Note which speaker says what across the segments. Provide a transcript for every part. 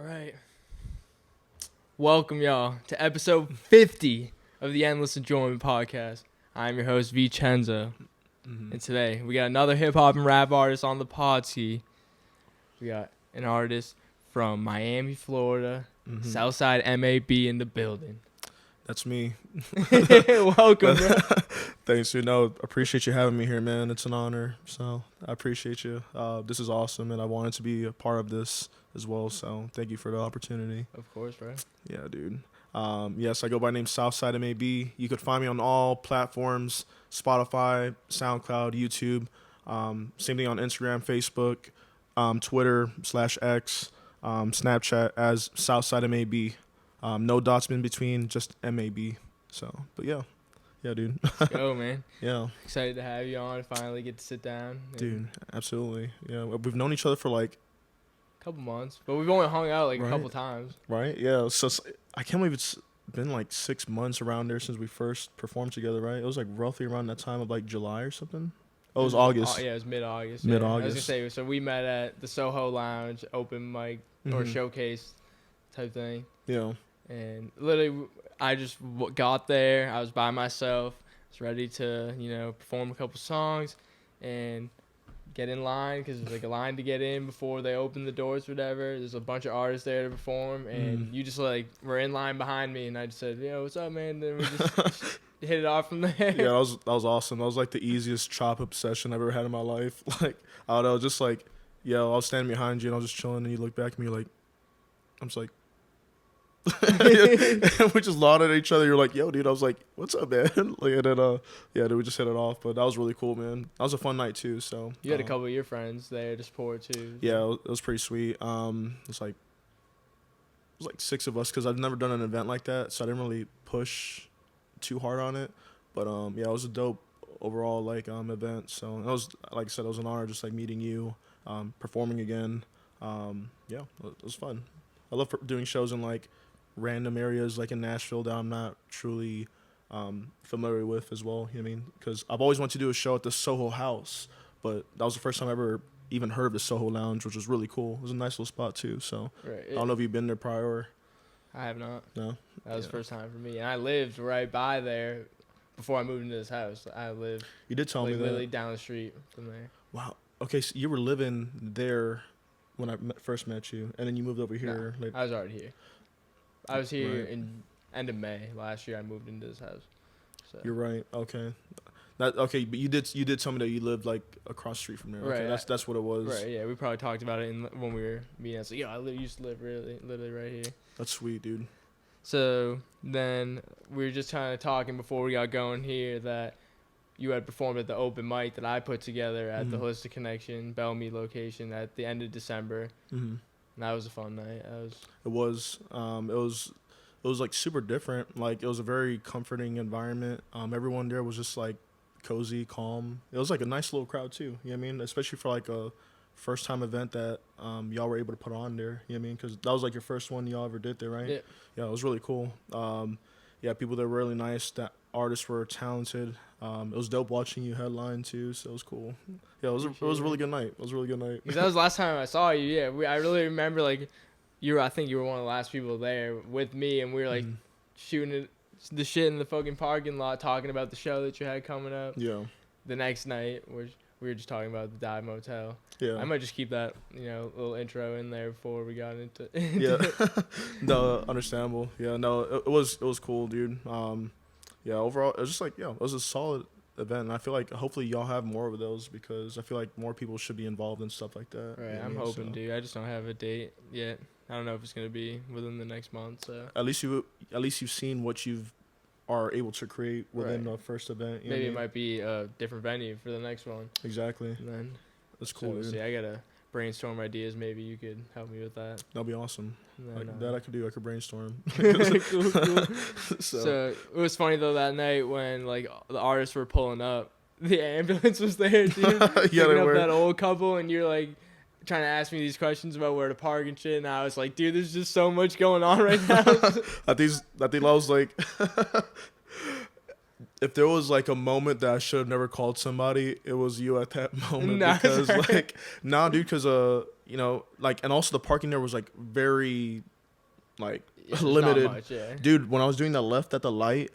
Speaker 1: right. Welcome, y'all, to episode 50 of the Endless Enjoyment Podcast. I'm your host, V Chenzo. And today, we got another hip-hop and rap artist on the podskeee. We got an artist from Miami, Florida, Southside MAB in the building.
Speaker 2: That's me.
Speaker 1: Welcome, bro.
Speaker 2: Thanks, dude. No, appreciate you having me here, man. It's an honor. So I appreciate you. This is awesome, and I wanted to be a part of this as well. So thank you for the opportunity.
Speaker 1: Of course, bro.
Speaker 2: Yeah, dude. Yes, I go by name Southside MAB. You could find me on all platforms: Spotify, SoundCloud, YouTube. Same thing on Instagram, Facebook, Twitter /X, Snapchat as Southside MAB. No dots in between, just MAB. So, but yeah, dude.
Speaker 1: Let's go, man.
Speaker 2: Yeah,
Speaker 1: Excited to have you on. Finally get to sit down.
Speaker 2: dude. Absolutely. Yeah, we've known each other for like
Speaker 1: A couple months, but we've only hung out like
Speaker 2: Right.
Speaker 1: a couple times.
Speaker 2: right. Yeah. So I can't believe it's been like 6 months around there since we first performed together. Right. It was like roughly around that time of like July or something. Oh, it was August.
Speaker 1: Yeah, it was mid-August.
Speaker 2: Mid-August.
Speaker 1: Yeah. I was gonna say, so we met at the Soho Lounge open mic or showcase type thing.
Speaker 2: Yeah.
Speaker 1: And literally, I just got there. I was by myself. Was ready to, perform a couple songs and get in line because there's like a line to get in before they open the doors or whatever. There's a bunch of artists there to perform, and you just like were in line behind me, and I just said, "Yo, what's up, man?" Then we just hit it off from there.
Speaker 2: Yeah, that was awesome. That was like the easiest chop up session I've ever had in my life. Like, I don't know, just like, I was standing behind you and I was just chilling, and you look back at me like, I'm just like, we just nodded at each other. You're like, "Yo, dude." I was like, "What's up, man?" Like, and then, dude, we just hit it off. But that was really cool, man. That was a fun night too. So
Speaker 1: You had a couple of your friends there to support too.
Speaker 2: Yeah, it was pretty sweet. It was like 6 of us because I've never done an event like that, so I didn't really push too hard on it. But it was a dope overall event. So it was, like I said, it was an honor just like meeting you, performing again. It was fun. I love doing shows in like random areas like in Nashville that I'm not truly familiar with as well. You know what I mean? Because I've always wanted to do a show at the Soho House, but that was the first time I ever even heard of the Soho Lounge, which was really cool. It was a nice little spot too. So
Speaker 1: Right.
Speaker 2: I don't know if you've been there prior. Or,
Speaker 1: I have not.
Speaker 2: no.
Speaker 1: That was the first time for me, and I lived right by there before I moved into this house. I lived
Speaker 2: You did tell me that.
Speaker 1: literally down the street from there.
Speaker 2: Wow. Okay, so you were living there when I first met you, and then you moved over here.
Speaker 1: No,
Speaker 2: Like,
Speaker 1: I was already here. I was here
Speaker 2: Right.
Speaker 1: in end of May last year. I moved into this house. So.
Speaker 2: you're right. Okay. But you did tell me that you lived like across the street from there. Okay,
Speaker 1: Right.
Speaker 2: that's what it was.
Speaker 1: Right, yeah, we probably talked about it when we were meeting. I was like, "Yo, used to live literally right here."
Speaker 2: That's sweet, dude.
Speaker 1: So then we were just kind of talking before we got going here that you had performed at the open mic that I put together at the Holistic Connection Bellmead location at the end of December.
Speaker 2: Mm-hmm.
Speaker 1: And that was a fun night.
Speaker 2: It was like super different. Like, it was a very comforting environment. Everyone there was just like cozy, calm. It was like a nice little crowd too. You know what I mean? Especially for like a first time event that y'all were able to put on there. You know what I mean? Because that was like your first one y'all ever did there, right?
Speaker 1: Yeah.
Speaker 2: Yeah, it was really cool. People there were really nice. The artists were talented. It was dope watching you headline too, so it was cool. Yeah, it was a really good night. It was a really good night.
Speaker 1: Because that was the last time I saw you. Yeah, I really remember like I think you were one of the last people there with me, and we were like shooting the shit in the fucking parking lot, talking about the show that you had coming up.
Speaker 2: Yeah.
Speaker 1: The next night, we were just talking about the Dive Motel.
Speaker 2: Yeah.
Speaker 1: I might just keep that little intro in there before we got into.
Speaker 2: Yeah. No, understandable. Yeah, no, it was cool, dude. Overall, it was just like, it was a solid event. And I feel like hopefully y'all have more of those because I feel like more people should be involved in stuff like that.
Speaker 1: Right,
Speaker 2: you know
Speaker 1: I'm
Speaker 2: what I mean?
Speaker 1: hoping,
Speaker 2: So,
Speaker 1: dude. I just don't have a date yet. I don't know if it's gonna be within the next month. So
Speaker 2: At least you've seen what you've are able to create within the first event. You know
Speaker 1: maybe
Speaker 2: what I
Speaker 1: it
Speaker 2: mean?
Speaker 1: might be a different venue for the next one.
Speaker 2: Exactly.
Speaker 1: And then
Speaker 2: That's cool,
Speaker 1: we'll
Speaker 2: dude.
Speaker 1: see. I gotta brainstorm ideas. Maybe you could help me with that.
Speaker 2: That'll be awesome.
Speaker 1: And
Speaker 2: Like
Speaker 1: then,
Speaker 2: that I could do. I could brainstorm.
Speaker 1: cool.
Speaker 2: So,
Speaker 1: So it was funny though that night when like the artists were pulling up, the ambulance was there too,
Speaker 2: Yeah,
Speaker 1: picking
Speaker 2: they
Speaker 1: up
Speaker 2: were.
Speaker 1: that old couple, and you're like trying to ask me these questions about where to park and shit, and I was like, dude, there's just so much going on right now.
Speaker 2: I think I was like, if there was like a moment that I should have never called somebody, it was you at that moment.
Speaker 1: Nah,
Speaker 2: Because
Speaker 1: sorry.
Speaker 2: like, nah, dude, because you know, like, and also the parking there was like very like
Speaker 1: Yeah, there's
Speaker 2: limited.
Speaker 1: Not much, yeah.
Speaker 2: Dude, when I was doing that left at the light,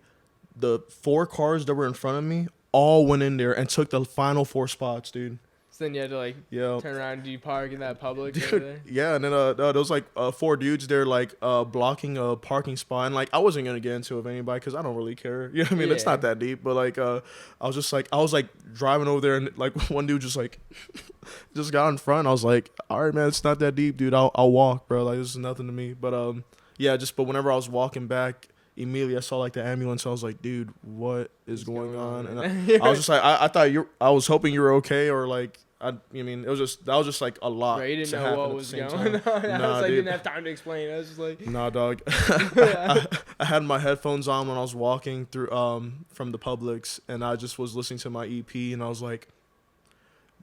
Speaker 2: the 4 cars that were in front of me all went in there and took the final 4 spots, dude.
Speaker 1: So then you had to like
Speaker 2: Yeah.
Speaker 1: turn around and do you park in that public over
Speaker 2: Dude,
Speaker 1: there?
Speaker 2: yeah, and then there was like 4 dudes there like blocking a parking spot, and like I wasn't gonna get into it with anybody because I don't really care. You know what I mean? It's
Speaker 1: Yeah.
Speaker 2: not that deep, but like I was like driving over there, and like one dude just like just got in front. I was like, all right, man, it's not that deep, dude. I'll walk, bro. Like this is nothing to me. But yeah, but whenever I was walking back, immediately I saw like the ambulance. I was like, dude, what is going on? And I was just like, I was hoping you were okay, or like. I mean, that was just like a lot.
Speaker 1: Right, you didn't
Speaker 2: to
Speaker 1: know
Speaker 2: happen
Speaker 1: what
Speaker 2: at the
Speaker 1: was
Speaker 2: same
Speaker 1: going
Speaker 2: time.
Speaker 1: on. I
Speaker 2: Nah,
Speaker 1: was like,
Speaker 2: dude.
Speaker 1: didn't have time to explain. I was just like,
Speaker 2: Nah, dog. I had my headphones on when I was walking through from the Publix, and I just was listening to my EP, and I was like,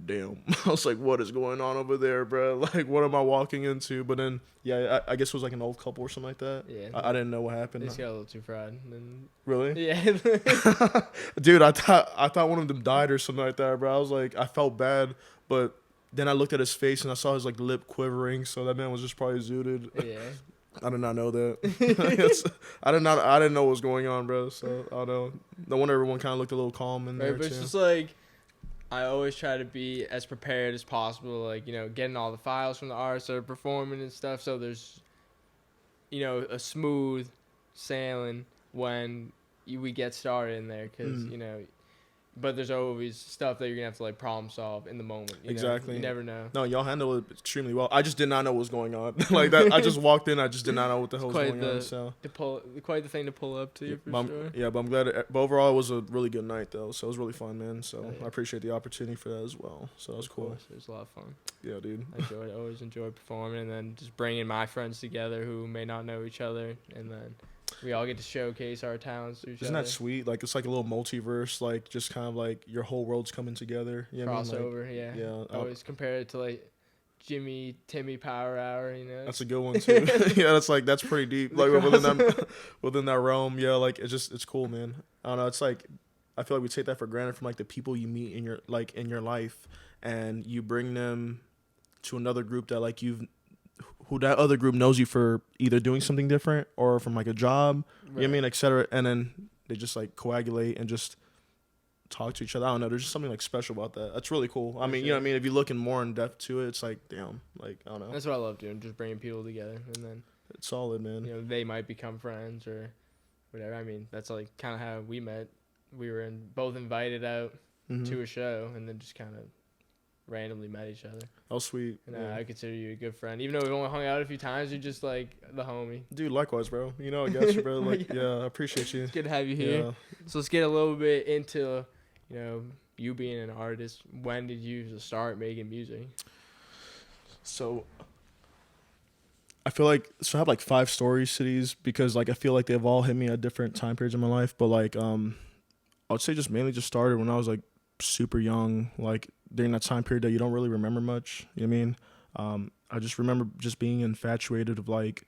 Speaker 2: damn. I was like, what is going on over there, bro? Like, what am I walking into? But then, yeah, I guess it was like an old couple or something like that.
Speaker 1: yeah.
Speaker 2: I didn't know what
Speaker 1: They
Speaker 2: happened.
Speaker 1: just got a little too fried. And then,
Speaker 2: Really?
Speaker 1: yeah.
Speaker 2: Dude, I thought one of them died or something like that, bro. I was like, I felt bad, but then I looked at his face and I saw his like lip quivering, so that man was just probably zooted.
Speaker 1: Yeah.
Speaker 2: I did not know that. I didn't know what was going on, bro. So I don't know. No wonder everyone kind of looked a little calm in
Speaker 1: Right,
Speaker 2: there
Speaker 1: but
Speaker 2: too.
Speaker 1: it's just like, I always try to be as prepared as possible, like, you know, getting all the files from the artists that are performing and stuff, so there's, you know, a smooth sailing when we get started in there, because, you know, but there's always stuff that you're going to have to, like, problem solve in the moment. You
Speaker 2: Exactly.
Speaker 1: know? You never know.
Speaker 2: No, y'all handle it extremely well. I just did not know what was going on. Like that, I just walked in. I just did not know what the hell was going on. So
Speaker 1: Quite the thing to pull up to,
Speaker 2: yeah,
Speaker 1: for sure.
Speaker 2: yeah, but I'm glad. But overall, it was a really good night though. So it was really fun, man. So
Speaker 1: Oh, yeah.
Speaker 2: I appreciate the opportunity for that as well. So that was cool.
Speaker 1: It was a lot of fun.
Speaker 2: Yeah, dude.
Speaker 1: I always enjoyed performing, and then just bringing my friends together who may not know each other, and then we all get to showcase our talents to each
Speaker 2: Isn't
Speaker 1: other.
Speaker 2: that sweet? Like it's like a little multiverse. Like just kind of like your whole world's coming together. You know what I mean?
Speaker 1: Crossover, yeah.
Speaker 2: Yeah,
Speaker 1: I always compare it to like Timmy Power Hour, you know.
Speaker 2: that's a good one too. Yeah, that's pretty deep. Like within that realm, yeah. Like it's cool, man. I don't know. It's like I feel like we take that for granted from like the people you meet in your life, and you bring them to another group that like who that other group knows you for either doing something different or from like a job, you know what I mean, et cetera. And then they just like coagulate and just talk to each other. I don't know. There's just something like special about that. That's really cool. I mean, you know what I mean? If you look in more in depth to it, it's like, damn, like, I don't know.
Speaker 1: That's what I love doing, just bringing people together, and then,
Speaker 2: It's solid, man.
Speaker 1: you know, they might become friends or whatever. I mean, that's like kind of how we met. We were both invited out to a show, and then just kind of randomly met each other.
Speaker 2: Oh, sweet.
Speaker 1: And
Speaker 2: Yeah.
Speaker 1: I consider you a good friend. Even though we've only hung out a few times, you're just like the homie.
Speaker 2: Dude, likewise, bro. You know, I got you, bro. Like, yeah, I appreciate you.
Speaker 1: It's good to have you here.
Speaker 2: Yeah.
Speaker 1: So let's get a little bit into, you know, you being an artist. When did you start making music?
Speaker 2: So I feel like I have like 5 stories to these because like I feel like they've all hit me at different time periods in my life. But like I would say just mainly just started when I was like super young, like during that time period that you don't really remember much. You know what I mean? I just remember just being infatuated of like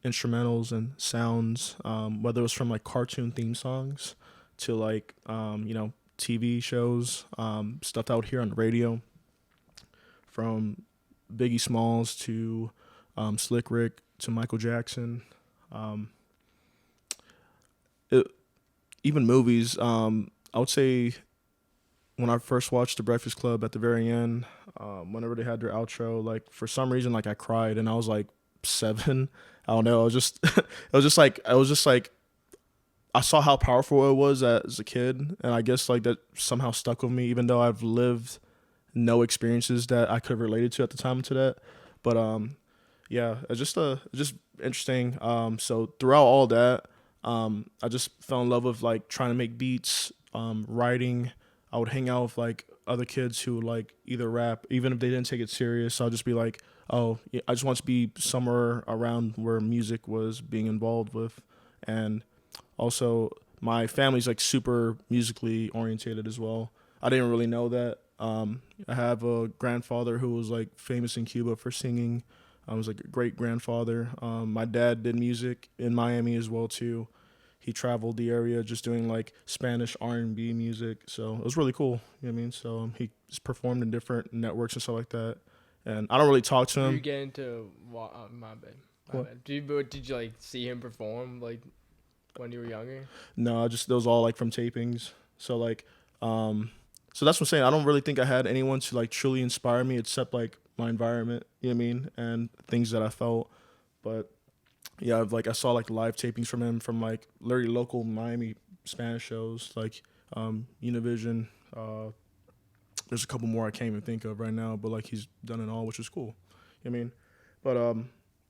Speaker 2: instrumentals and sounds, whether it was from like cartoon theme songs to like you know, TV shows, stuff out here on the radio, from Biggie Smalls to Slick Rick to Michael Jackson, even movies. I would say when I first watched The Breakfast Club at the very end, whenever they had their outro, like for some reason, like I cried, and I was like 7. I don't know. I was just, it was just like, I saw how powerful it was as a kid, and I guess like that somehow stuck with me, even though I've lived no experiences that I could have related to at the time to that. But yeah, it's just interesting. So throughout all that, I just fell in love with like trying to make beats, writing. I would hang out with like other kids who would like either rap, even if they didn't take it serious. I'll just be like, oh, yeah, I just want to be somewhere around where music was being involved with. And also my family's like super musically orientated as well. I didn't really know that. I have a grandfather who was like famous in Cuba for singing. I was like a great grandfather. My dad did music in Miami as well too. he traveled the area just doing like Spanish R&B music. So it was really cool. You know what I mean? So he just performed in different networks and stuff like that. And I don't really talk to him.
Speaker 1: You get into my bad. Bad. Did you like see him perform like when you were younger?
Speaker 2: No, those all like from tapings. So like, so that's what I'm saying. I don't really think I had anyone to like truly inspire me except like my environment. You know what I mean? And things that I felt. But yeah, I saw like live tapings from him from like literally local Miami Spanish shows like Univision. There's a couple more I can't even think of right now, but like he's done it all, which is cool. You know what I mean? But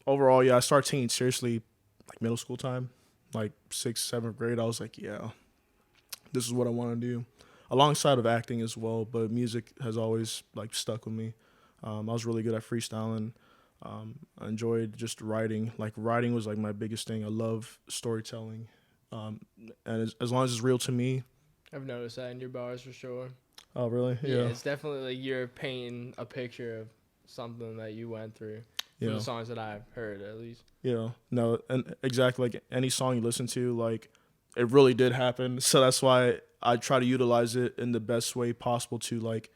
Speaker 2: overall, yeah, I started taking it seriously like middle school time, like 6th, 7th grade. I was like, yeah, this is what I want to do, alongside of acting as well. But music has always like stuck with me. I was really good at freestyling. I enjoyed just writing. Like writing was like my biggest thing. I love storytelling, and as long as it's real to me.
Speaker 1: I've noticed that in your bars for sure.
Speaker 2: Oh really?
Speaker 1: Yeah, it's definitely like you're painting a picture of something that you went through. For the songs that I've heard, at least. Yeah,
Speaker 2: no, and exactly, like any song you listen to, like it really did happen. So that's why I try to utilize it in the best way possible to like,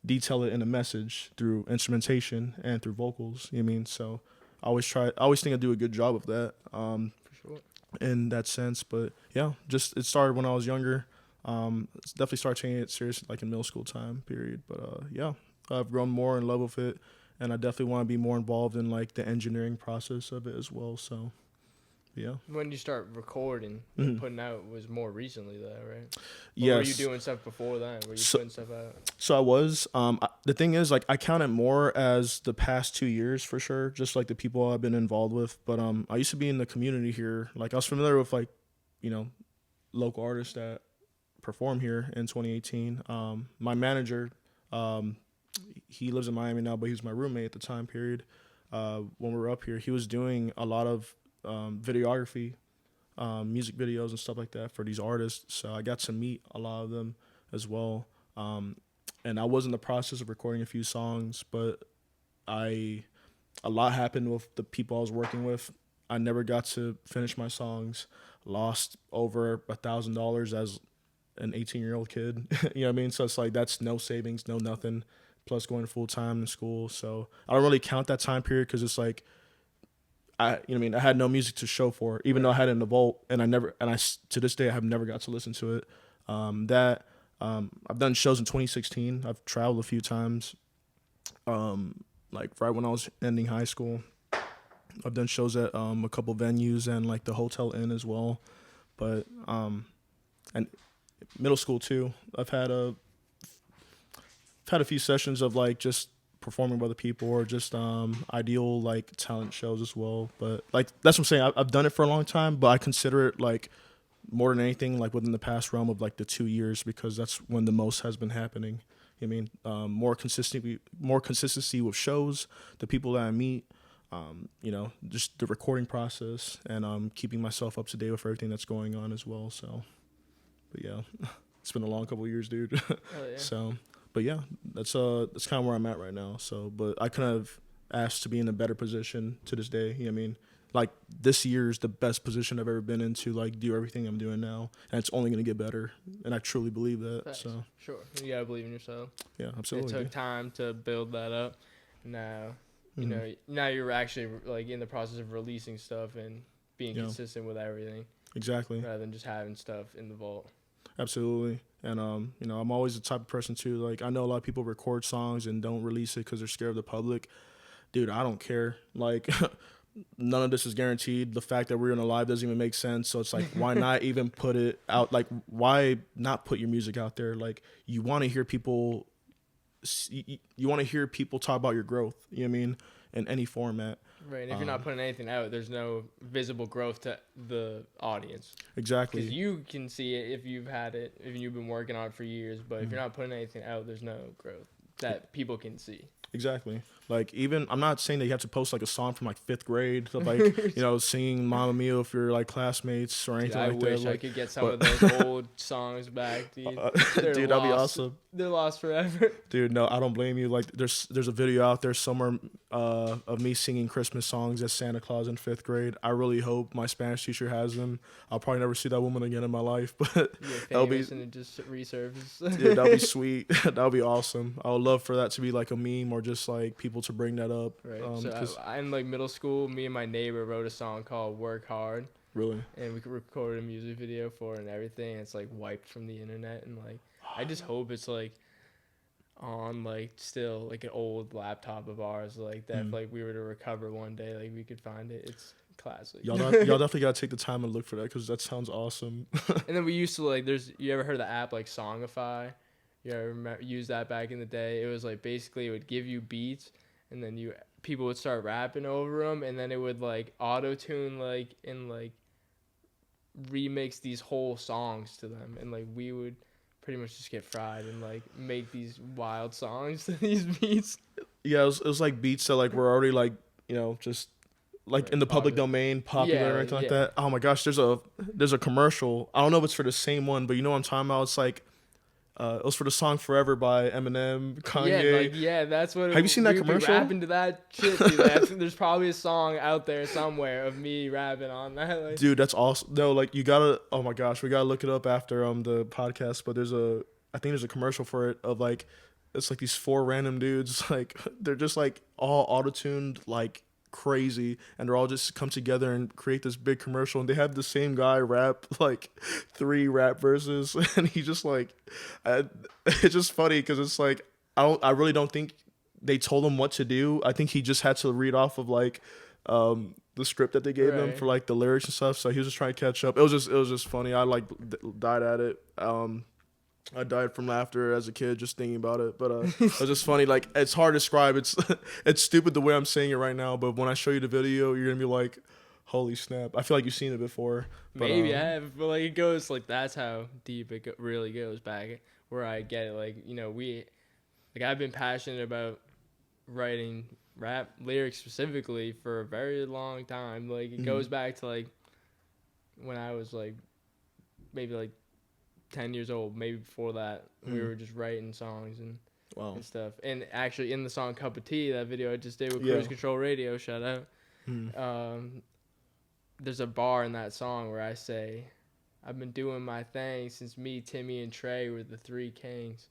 Speaker 2: detail it in a message through instrumentation and through vocals. You know what I mean? So I always think I do a good job of that.
Speaker 1: For sure.
Speaker 2: In that sense, but yeah, just it started when I was younger. Definitely started taking it serious like in middle school time period. But yeah, I've grown more in love with it, and I definitely want to be more involved in like the engineering process of it as well. So yeah.
Speaker 1: When you start recording and putting out was more recently though, right?
Speaker 2: Yes.
Speaker 1: Were you doing stuff before that? Were you putting stuff out?
Speaker 2: So I was. The thing is, like, I count it more as the past 2 years for sure, just like the people I've been involved with. But I used to be in the community here. Like, I was familiar with like, local artists that perform here in 2018. My manager, he lives in Miami now, but he was my roommate at the time period. When we were up here, he was doing a lot of videography, music videos and stuff like that for these artists. So I got to meet a lot of them as well. And I was in the process of recording a few songs, but a lot happened with the people I was working with. I never got to finish my songs. Lost over $1,000 as an 18-year-old kid. You know what I mean? So it's like that's no savings, no nothing. Plus going full time in school. So I don't really count that time period because it's like I had no music to show for it, even though I had it in the vault, and to this day I have never got to listen to it. I've done shows in 2016. I've traveled a few times. Like right when I was ending high school, I've done shows at a couple venues and like the Hotel Inn as well. But and middle school too. I've had a few sessions of like just performing with other people or just ideal like talent shows as well. But like that's what I'm saying. I've done it for a long time, but I consider it like more than anything like within the past realm of like the 2 years because that's when the most has been happening. I mean, more consistency with shows, the people that I meet, just the recording process, and keeping myself up to date with everything that's going on as well. So, but yeah, it's been a long couple of years, dude.
Speaker 1: Oh, yeah.
Speaker 2: So, but yeah, that's kind of where I'm at right now. So, but I kind of asked to be in a better position to this day. You know what I mean? Like this year is the best position I've ever been in to like do everything I'm doing now, and it's only gonna get better. And I truly believe that.
Speaker 1: Thanks.
Speaker 2: So
Speaker 1: sure, you gotta believe in yourself.
Speaker 2: Yeah, absolutely.
Speaker 1: It took time to build that up. Now, now you're actually like in the process of releasing stuff and being consistent with everything.
Speaker 2: Exactly.
Speaker 1: Rather than just having stuff in the vault.
Speaker 2: Absolutely. And I'm always the type of person too. Like I know a lot of people record songs and don't release it because they're scared of the public. Dude, I don't care. Like. None of this is guaranteed. The fact that we're in a live doesn't even make sense. So it's like, why not even put it out? Like, why not put your music out there? Like, you want to hear people. You want to hear people talk about your growth. You know what I mean? In any format.
Speaker 1: Right. And if you're not putting anything out, there's no visible growth to the audience.
Speaker 2: Exactly.
Speaker 1: Because you can see it if you've had it, if you've been working on it for years. But if you're not putting anything out, there's no growth that people can see.
Speaker 2: Exactly. Like, even I'm not saying that you have to post like a song from like 5th grade, of, like, you know, singing "Mamma Mia" if you're like classmates or anything
Speaker 1: I
Speaker 2: like
Speaker 1: wish
Speaker 2: that.
Speaker 1: I
Speaker 2: Like,
Speaker 1: could get some
Speaker 2: but
Speaker 1: of those old songs back, dude. They're
Speaker 2: dude, that'd be
Speaker 1: lost.
Speaker 2: awesome.
Speaker 1: They're lost forever.
Speaker 2: Dude, no, I don't blame you. Like, there's a video out there somewhere of me singing Christmas songs as Santa Claus in 5th grade. I really hope my Spanish teacher has them. I'll probably never see that woman again in my life, but
Speaker 1: You get
Speaker 2: that'll be,
Speaker 1: famous and it just resurfaces.
Speaker 2: dude, that'll be sweet. That'll be awesome. I would love for that to be like a meme or just like people to bring that up.
Speaker 1: Right.
Speaker 2: Cause
Speaker 1: So in like middle school, me and my neighbor wrote a song called "Work Hard,"
Speaker 2: really,
Speaker 1: and we recorded a music video for it and everything. It's like wiped from the internet, and like I just hope it's like on like still like an old laptop of ours like that. If like we were to recover one day, like we could find it. It's classic.
Speaker 2: y'all definitely gotta take the time and look for that because that sounds awesome.
Speaker 1: And then we used to like, you ever heard of the app like Songify? You ever use that back in the day? It was like basically it would give you beats, and then people would start rapping over them, and then it would like auto tune like and like remix these whole songs to them, and like we would pretty much just get fried and like make these wild songs to these beats.
Speaker 2: Yeah, it was like beats that like were already like, you know, just like
Speaker 1: Right,
Speaker 2: in the public
Speaker 1: popular.
Speaker 2: domain, popular
Speaker 1: Yeah,
Speaker 2: or anything like
Speaker 1: yeah.
Speaker 2: that. Oh my gosh, there's a commercial. I don't know if it's for the same one, but you know what I'm talking about. It's like it was for the song "Forever" by Eminem, Kanye.
Speaker 1: Yeah, that's what.
Speaker 2: Have you seen that
Speaker 1: we would be
Speaker 2: commercial?
Speaker 1: rapping to that shit, dude. I think there's probably a song out there somewhere of me rapping on that. Like,
Speaker 2: Dude, that's awesome. No, like you gotta. Oh my gosh, we gotta look it up after the podcast. But I think there's a commercial for it of like, it's like these 4 random dudes, like they're just like all auto tuned like crazy, and they're all just come together and create this big commercial, and they have the same guy rap like 3 rap verses, and he just like, it's just funny because it's like I really don't think they told him what to do. I think he just had to read off of like the script that they gave him
Speaker 1: Right.
Speaker 2: for like the lyrics and stuff. So he was just trying to catch up. It was just funny. I like died at it. I died from laughter as a kid just thinking about it. But it was just funny. Like, it's hard to describe. It's it's stupid the way I'm saying it right now. But when I show you the video, you're gonna be like, "Holy snap!" I feel like you've seen it before. But,
Speaker 1: maybe I have, but like it goes like that's how deep it really goes back. Where I get it, like I've been passionate about writing rap lyrics specifically for a very long time. Like it goes back to like when I was like maybe like 10 years old, maybe before that. We were just writing songs and
Speaker 2: Wow.
Speaker 1: and stuff. And actually in the song "Cup of Tea," that video I just did with Cruise Control Radio, shout out. There's a bar in that song where I say, "I've been doing my thing since me, Timmy, and Trey were the 3 kings."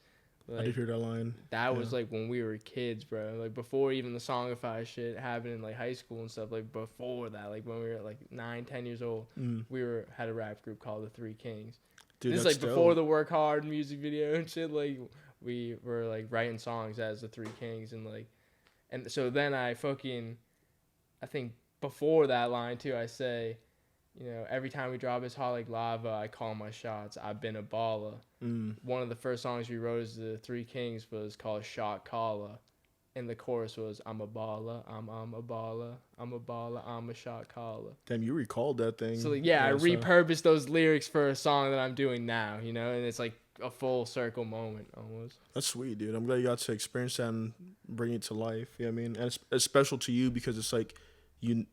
Speaker 2: I did
Speaker 1: Like
Speaker 2: hear that line.
Speaker 1: that was like when we were kids, bro. Like before even the Songify shit happened in like high school and stuff. Like before that, like when we were like 9, 10 years old, we had a rap group called the 3 Kings.
Speaker 2: Dude,
Speaker 1: This is
Speaker 2: that's
Speaker 1: like before
Speaker 2: dope.
Speaker 1: the Work Hard music video and shit. Like we were like writing songs as the 3 Kings, and so then I think before that line too, I say, every time we drop is hot like lava, I call my shots. I've been a baller. One of the first songs we wrote as the 3 Kings was called Shot Caller. And the chorus was, I'm a baller, I'm a baller, I'm a baller, I'm a shot caller.
Speaker 2: Damn, you recalled that thing.
Speaker 1: So I repurposed those lyrics for a song that I'm doing now, and it's like a full circle moment almost.
Speaker 2: That's sweet, dude. I'm glad you got to experience that and bring it to life. You know what I mean? And it's special to you because it's like you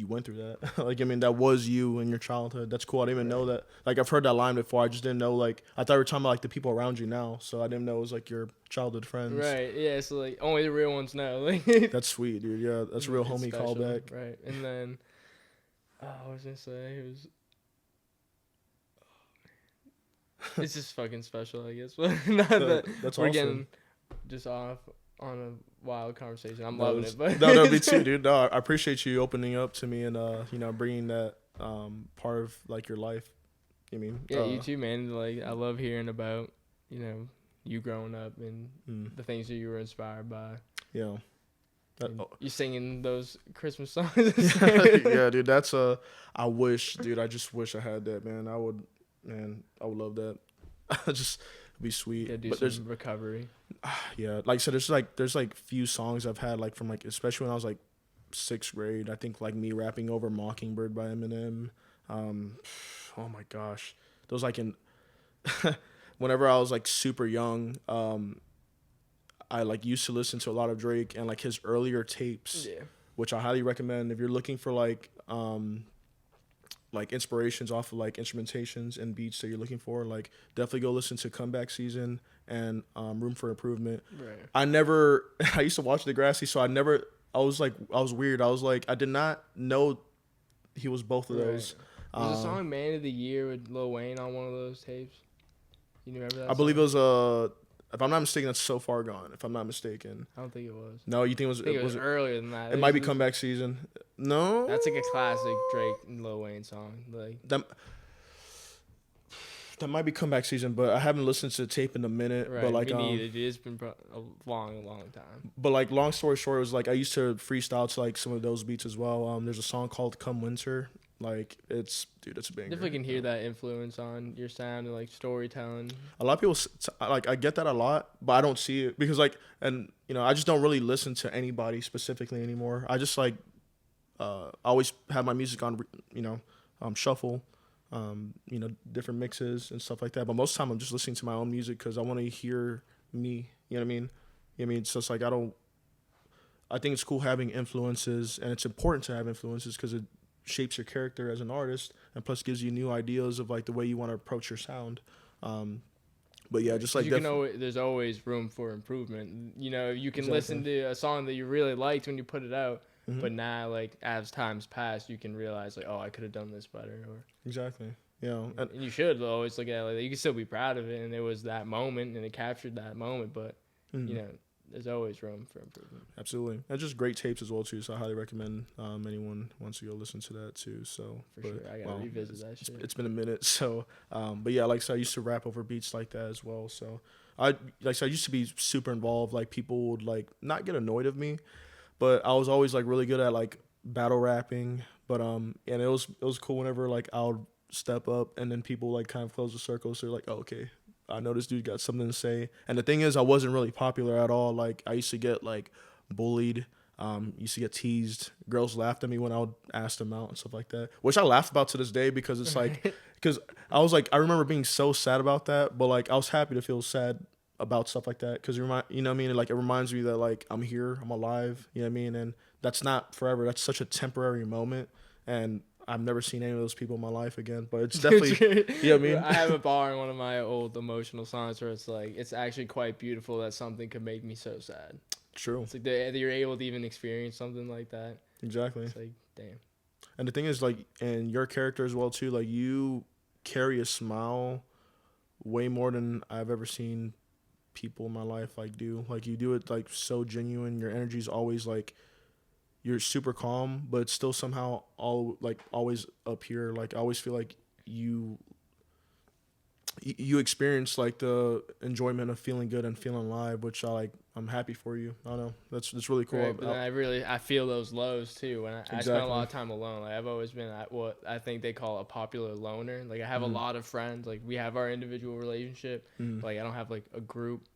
Speaker 2: went through that. Like, I mean, that was you in your childhood. That's cool. I didn't even know that. Like, I've heard that line before. I just didn't know, like, I thought we were talking about, like, the people around you now. So I didn't know it was, like, your childhood friends.
Speaker 1: Right, yeah, so, like, only the real ones know. Like,
Speaker 2: That's sweet, dude. Yeah, that's a real homie
Speaker 1: special,
Speaker 2: callback.
Speaker 1: Right, and then, I was going to say, it's just fucking special, I guess. But not that
Speaker 2: That's
Speaker 1: we're
Speaker 2: awesome.
Speaker 1: getting just off on a wild conversation. I'm loving it. But
Speaker 2: No, me too, dude. No, I appreciate you opening up to me and, bringing that part of, like, your life. You mean?
Speaker 1: Yeah, you too, man. Like, I love hearing about, you growing up and the things that you were inspired by.
Speaker 2: Yeah.
Speaker 1: You singing those Christmas songs.
Speaker 2: Yeah, dude. I wish, dude. I just wish I had that, man. I would love that. Just be sweet.
Speaker 1: Yeah, do
Speaker 2: but
Speaker 1: some recovery.
Speaker 2: Yeah, like I said, there's few songs I've had like from like especially when I was like 6th grade. I think like me rapping over "Mockingbird" by Eminem. Oh my gosh, those like in whenever I was like super young. I like used to listen to a lot of Drake and like his earlier tapes, which I highly recommend if you're looking for like inspirations off of like instrumentations and beats that you're looking for. Like definitely go listen to Comeback Season and Room for Improvement.
Speaker 1: Right.
Speaker 2: I used to watch Degrassi, so I was weird. I was like, I did not know he was both of those.
Speaker 1: Was the song Man of the Year with Lil Wayne on one of those tapes? You remember that
Speaker 2: I
Speaker 1: song?
Speaker 2: believe it was if I'm not mistaken, that's So Far Gone. If I'm not mistaken.
Speaker 1: I don't think it was.
Speaker 2: No, you think it was?
Speaker 1: I think it was earlier than that.
Speaker 2: It might be Comeback Season. No,
Speaker 1: that's like a classic Drake and Lil Wayne song. Like
Speaker 2: that might be Comeback Season, but I haven't listened to the tape in a minute.
Speaker 1: Right,
Speaker 2: but like,
Speaker 1: me neither. It's been a long time.
Speaker 2: But like, long story short, it was like I used to freestyle to like some of those beats as well. There's a song called Come Winter. Like it's a banger.
Speaker 1: Definitely can hear that influence on your sound and like storytelling.
Speaker 2: A lot of people like I get that a lot, but I don't see it because like, and you know, I just don't really listen to anybody specifically anymore. I just like always have my music on, you know, shuffle, you know, different mixes and stuff like that. But most of the time I'm just listening to my own music because I want to hear me. You know what I mean? You know what I mean? So it's like I think it's cool having influences, and it's important to have influences because it shapes your character as an artist, and plus gives you new ideas of like the way you want to approach your sound. But yeah, just like
Speaker 1: there's always room for improvement. You know, you can listen to a song that you really liked when you put it out, but now like as times pass, you can realize like, oh, I could have done this better. Or
Speaker 2: exactly, you know,
Speaker 1: and you should always look at it like you can still be proud of it, and it was that moment, and it captured that moment. But you know, there's always room for improvement.
Speaker 2: Absolutely. And just great tapes as well, too. So I highly recommend anyone wants to go listen to that, too. So
Speaker 1: sure. I got to revisit that shit.
Speaker 2: It's been a minute. So, but yeah, like I said, I used to rap over beats like that as well. So I used to be super involved. Like people would like not get annoyed of me, but I was always like really good at like battle rapping. But, and it was cool whenever like I would step up and then people like kind of close the circle. So they're like, oh, okay, I know this dude got something to say. And the thing is, I wasn't really popular at all. Like, I used to get, like, bullied. Used to get teased. Girls laughed at me when I would ask them out and stuff like that, which I laugh about to this day because it's like, because I was like, I remember being so sad about that, but, like, I was happy to feel sad about stuff like that because, you know what I mean? Like, it reminds me that, like, I'm here, I'm alive, you know what I mean? And that's not forever. That's such a temporary moment. And I've never seen any of those people in my life again, but it's definitely, you know what I mean?
Speaker 1: I have a bar in one of my old emotional songs where it's like, it's actually quite beautiful that something could make me so sad.
Speaker 2: True.
Speaker 1: It's like that you're able to even experience something like that.
Speaker 2: Exactly.
Speaker 1: It's like, damn.
Speaker 2: And the thing is, like, and your character as well, too, like, you carry a smile way more than I've ever seen people in my life, like, do. Like, you do it, like, so genuine. Your energy's always, like, you're super calm, but it's still somehow always up here. Like I always feel like you experience like the enjoyment of feeling good and feeling alive, which I'm happy for you. I don't know. That's really cool.
Speaker 1: Right, but I feel those lows too when I spend a lot of time alone. Like I've always been what I think they call a popular loner. Like I have a lot of friends. Like we have our individual relationship. Like I don't have like a group.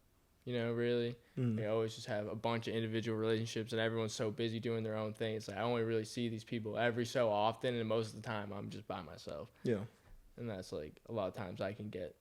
Speaker 1: You know, really, I always just have a bunch of individual relationships, and everyone's so busy doing their own thing. It's like I only really see these people every so often, and most of the time I'm just by myself.
Speaker 2: Yeah,
Speaker 1: and that's like a lot of times I can get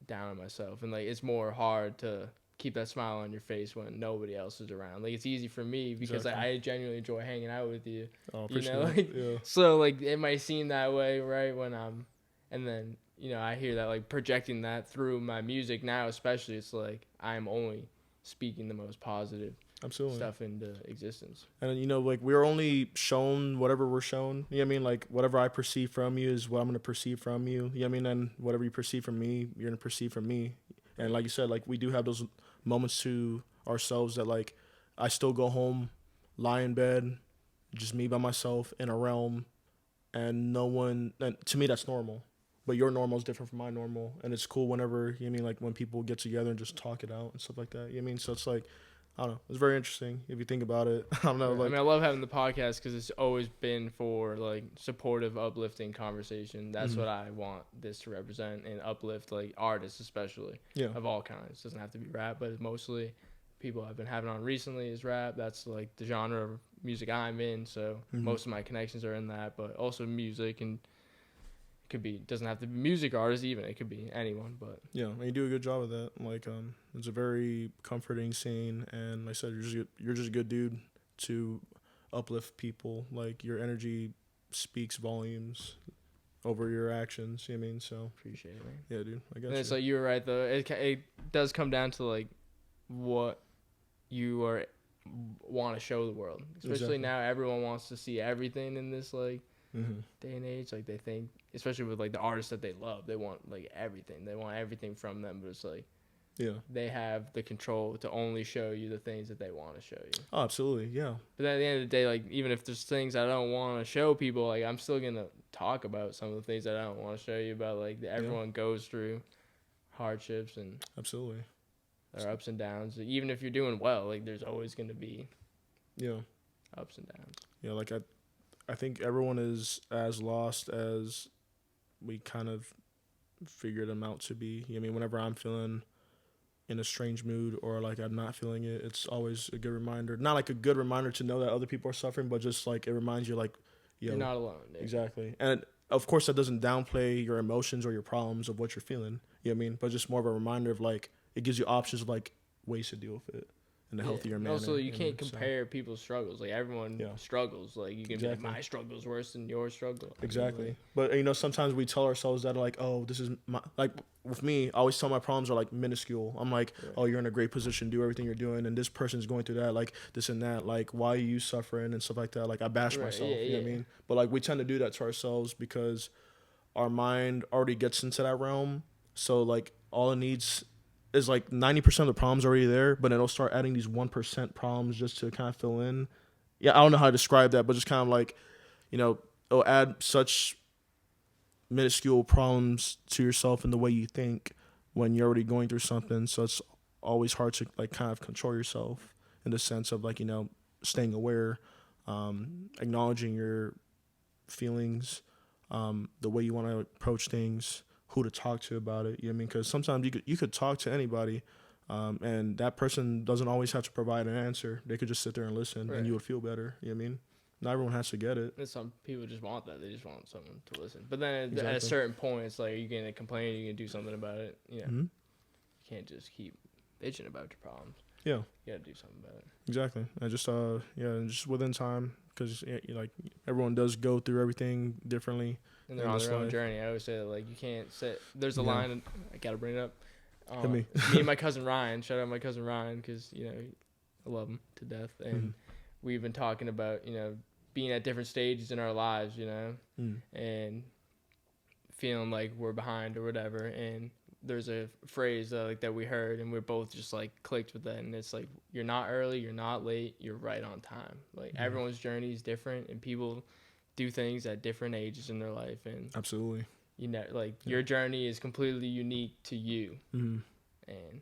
Speaker 1: down on myself, and like it's more hard to keep that smile on your face when nobody else is around. Like it's easy for me because like, I genuinely enjoy hanging out with you.
Speaker 2: Oh,
Speaker 1: you know, like so like it might seem that way, right? When and then. You know, I hear that, like, projecting that through my music now, especially, it's like I'm only speaking the most positive stuff into existence. And,
Speaker 2: you know, like, we're only shown whatever we're shown. You know what I mean? Like, whatever I perceive from you is what I'm going to perceive from you. You know what I mean? And whatever you perceive from me, you're going to perceive from me. And like you said, like, we do have those moments to ourselves that, like, I still go home, lie in bed, just me by myself in a realm, and no one, and to me, that's normal. But your normal is different from my normal. And it's cool whenever, you know what I mean, like when people get together and just talk it out and stuff like that. You know what I mean? So it's like, I don't know. It's very interesting if you think about it. I don't know.
Speaker 1: Like, I mean, I love having the podcast because it's always been for like supportive, uplifting conversation. That's what I want this to represent and uplift like artists, especially of all kinds. It doesn't have to be rap, but it's mostly people I've been having on recently is rap. That's like the genre of music I'm in. So most of my connections are in that, but also music and It could be, doesn't have to be music artists even. It could be anyone, but
Speaker 2: Yeah, and you do a good job of that. Like, it's a very comforting scene, and like I said, you're just a good dude to uplift people. Like, your energy speaks volumes over your actions. You know what I mean? So
Speaker 1: appreciate it, man.
Speaker 2: yeah, dude, I guess.
Speaker 1: And it's like you were right though. It does come down to like what you want to show the world. Especially
Speaker 2: Exactly.
Speaker 1: now, everyone wants to see everything in this like
Speaker 2: Mm-hmm.
Speaker 1: day and age. Like they think, especially with like the artists that they love, they want like everything. They want everything from them, but it's like
Speaker 2: Yeah.
Speaker 1: they have the control to only show you the things that they want to show you.
Speaker 2: Oh, absolutely. Yeah.
Speaker 1: But then at the end of the day, like even if there's things I don't want to show people, like I'm still gonna talk about some of the things that I don't want to show you about. Like everyone goes through hardships and
Speaker 2: Absolutely.
Speaker 1: their ups and downs. Even if you're doing well, like there's always gonna be ups and downs.
Speaker 2: Yeah. Like I think everyone is as lost as we kind of figured them out to be. I mean, whenever I'm feeling in a strange mood or like I'm not feeling it, it's always a good reminder. Not like a good reminder to know that other people are suffering, but just like it reminds you like, yo,
Speaker 1: you're not alone. Dude.
Speaker 2: Exactly. And of course that doesn't downplay your emotions or your problems of what you're feeling. You know what I mean? But just more of a reminder of like, it gives you options of like ways to deal with it in a healthier manner.
Speaker 1: Also, you can't compare people's struggles. Like everyone struggles. Like you can be like, my struggle's worse than your struggle.
Speaker 2: Exactly.
Speaker 1: I mean,
Speaker 2: but you know, sometimes we tell ourselves that like, oh, this is my, like with me, I always tell my problems are like minuscule. I'm like, oh, you're in a great position, do everything you're doing, and this person's going through that, like this and that, like why are you suffering and stuff like that. Like I bash myself, you know what I mean? But like we tend to do that to ourselves because our mind already gets into that realm. So like all it needs is like 90% of the problems already there, but it'll start adding these 1% problems just to kind of fill in. Yeah, I don't know how to describe that, but just kind of like, you know, it'll add such minuscule problems to yourself and the way you think when you're already going through something. So it's always hard to like kind of control yourself in the sense of like, you know, staying aware, acknowledging your feelings, the way you want to approach things, who to talk to about it. You know what I mean? Because sometimes you could talk to anybody, and that person doesn't always have to provide an answer. They could just sit there and listen, and you would feel better. You know what I mean? Not everyone has to get it.
Speaker 1: And some people just want that. They just want someone to listen. But then at a certain point, it's like you're going to complain, you're going to do something about it. You know? You can't just keep bitching about your problems.
Speaker 2: Yeah.
Speaker 1: You got to do something about it.
Speaker 2: Exactly. And just just within time, because like everyone does go through everything differently.
Speaker 1: And they're on their own journey. I always say that, like, you can't sit. There's a line, I got to bring it up.
Speaker 2: Me
Speaker 1: and my cousin Ryan, shout out my cousin Ryan, because, you know, I love him to death. And we've been talking about, you know, being at different stages in our lives, you know, and feeling like we're behind or whatever. And there's a phrase like that we heard, and we're both just like clicked with that. And it's like, you're not early, you're not late, you're right on time. Like everyone's journey is different, and people do things at different ages in their life. And
Speaker 2: absolutely,
Speaker 1: you know, like your journey is completely unique to you, and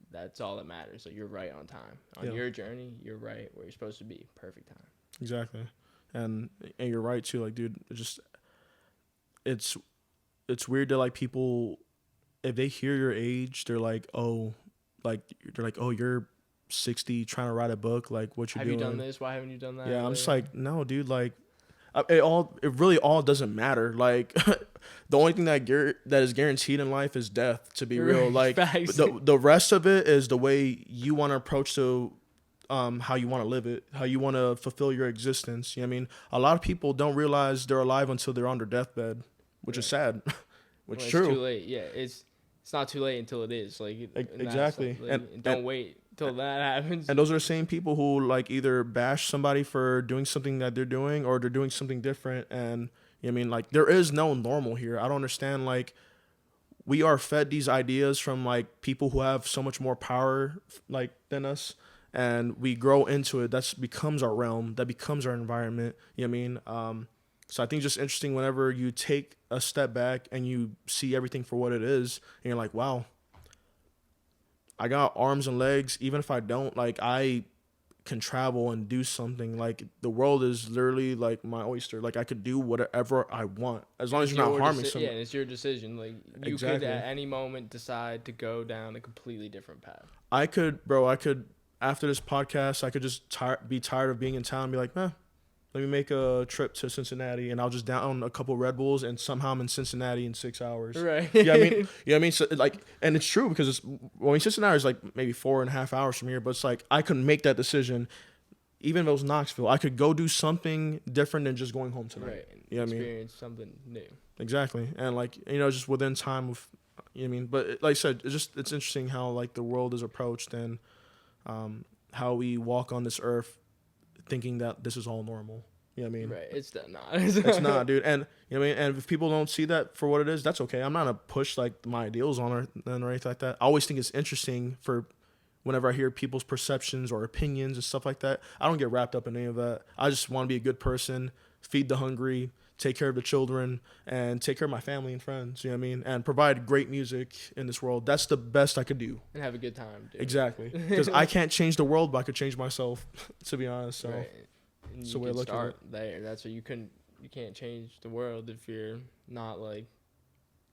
Speaker 1: that's all that matters. So you're right on time on your journey. You're right where you're supposed to be. Perfect time.
Speaker 2: Exactly. And you're right too. Like, dude, it's weird that like people, if they hear your age, they're like, oh, you're 60 trying to write a book. Like, what you doing?
Speaker 1: Have you done this? Why haven't you done that?
Speaker 2: Yeah, I'm just like, no, dude. Like, it really all doesn't matter. Like, the only thing that is guaranteed in life is death. To be real, like the rest of it is the way you want to approach to how you want to live it, how you want to fulfill your existence. You know what I mean? A lot of people don't realize they're alive until they're on their deathbed, which is sad. Which is true.
Speaker 1: It's too late. Yeah, it's not too late until it is. Like
Speaker 2: exactly.
Speaker 1: Like, and don't wait till that happens.
Speaker 2: And those are the same people who like either bash somebody for doing something that they're doing, or they're doing something different. And you know what I mean, like there is no normal here. I don't understand. Like, we are fed these ideas from like people who have so much more power like than us, and we grow into it. That becomes our realm. That becomes our environment. You know what I mean? So I think it's just interesting whenever you take a step back and you see everything for what it is, and you're like, wow, I got arms and legs. Even if I don't, like, I can travel and do something. Like, the world is literally like my oyster. Like, I could do whatever I want as long as you're not harming someone.
Speaker 1: Yeah, and it's your decision. Like, you could at any moment decide to go down a completely different path. I could,
Speaker 2: after this podcast, I could just be tired of being in town and be like, let me make a trip to Cincinnati, and I'll just down a couple Red Bulls, and somehow I'm in Cincinnati in 6 hours.
Speaker 1: Right.
Speaker 2: Yeah, I mean, So like, and it's true because Cincinnati is like maybe 4.5 hours from here, but it's like I could make that decision, even if it was Knoxville. I could go do something different than just going home tonight.
Speaker 1: Right.
Speaker 2: You know what I mean?
Speaker 1: Experience something new.
Speaker 2: Exactly, and like just within time of, you know what I mean. But like I said, it's interesting how like the world is approached and how we walk on this earth thinking that this is all normal. You know what I mean?
Speaker 1: Right. It's not.
Speaker 2: It's not, dude. And you know what I mean? And if people don't see that for what it is, that's okay. I'm not gonna push like my ideals on or anything like that. I always think it's interesting for whenever I hear people's perceptions or opinions and stuff like that. I don't get wrapped up in any of that. I just want to be a good person, feed the hungry, take care of the children, and take care of my family and friends. You know what I mean? And provide great music in this world. That's the best I could do.
Speaker 1: And have a good time, dude.
Speaker 2: Exactly. Because I can't change the world, but I could change myself, to be honest. So.
Speaker 1: Right. And
Speaker 2: So
Speaker 1: you
Speaker 2: we
Speaker 1: can
Speaker 2: look at
Speaker 1: start there. That's what you can't change the world if you're not like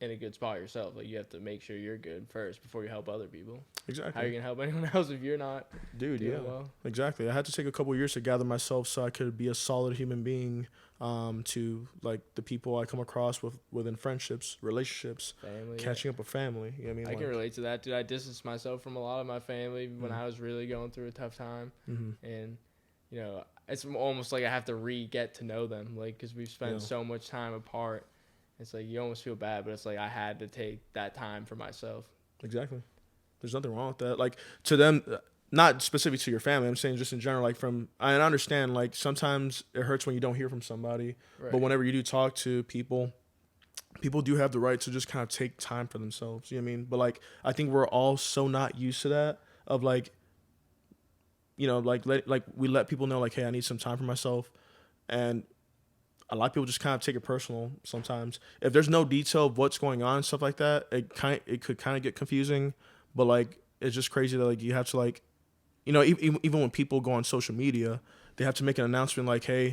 Speaker 1: in a good spot yourself. Like you have to make sure you're good first before you help other people.
Speaker 2: Exactly.
Speaker 1: How are you gonna help anyone else if you're not
Speaker 2: doing
Speaker 1: well?
Speaker 2: Exactly. I had to take a couple years to gather myself so I could be a solid human being to like the people I come across within friendships, relationships,
Speaker 1: Family,
Speaker 2: catching up with family. You know what I mean?
Speaker 1: I can relate to that, dude. I distanced myself from a lot of my family when
Speaker 2: Mm-hmm.
Speaker 1: I was really going through a tough time,
Speaker 2: Mm-hmm.
Speaker 1: and it's almost like I have to get to know them, like because we've spent so much time apart. It's like you almost feel bad, but it's like I had to take that time for myself.
Speaker 2: Exactly. There's nothing wrong with that. Like to them, not specific to your family. I'm saying just in general. Like I understand. Like sometimes it hurts when you don't hear from somebody,
Speaker 1: Right.
Speaker 2: but whenever you do talk to people do have the right to just kind of take time for themselves. You know what I mean? But like I think we're all so not used to that. Of like, like we let people know like, hey, I need some time for myself, and a lot of people just kind of take it personal sometimes. If there's no detail of what's going on and stuff like that, it could kind of get confusing. But like it's just crazy that like you have to like, even when people go on social media, they have to make an announcement like, hey,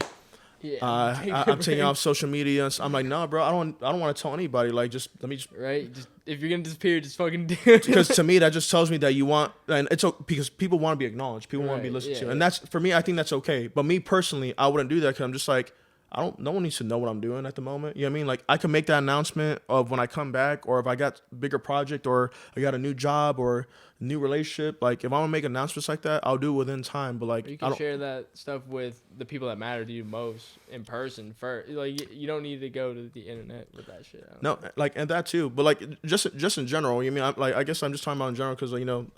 Speaker 2: I'm taking off social media. And so I'm like, no, bro, I don't want to tell anybody. Like, let me
Speaker 1: right. Just if you're gonna disappear, just fucking do it.
Speaker 2: Because to me, that just tells me that you want, and it's because people want to be acknowledged, people want to be listened to, and that's for me. I think that's okay. But me personally, I wouldn't do that because I'm just like, no one needs to know what I'm doing at the moment. You know what I mean? Like I can make that announcement of when I come back, or if I got a bigger project, or I got a new job or a new relationship. Like if I want to make announcements like that, I'll do it within time. But like
Speaker 1: you can share that stuff with the people that matter to you most in person first. Like you don't need to go to the internet with that shit.
Speaker 2: No, like and that too. But like just in general, you know what I mean? I guess I'm just talking about in general because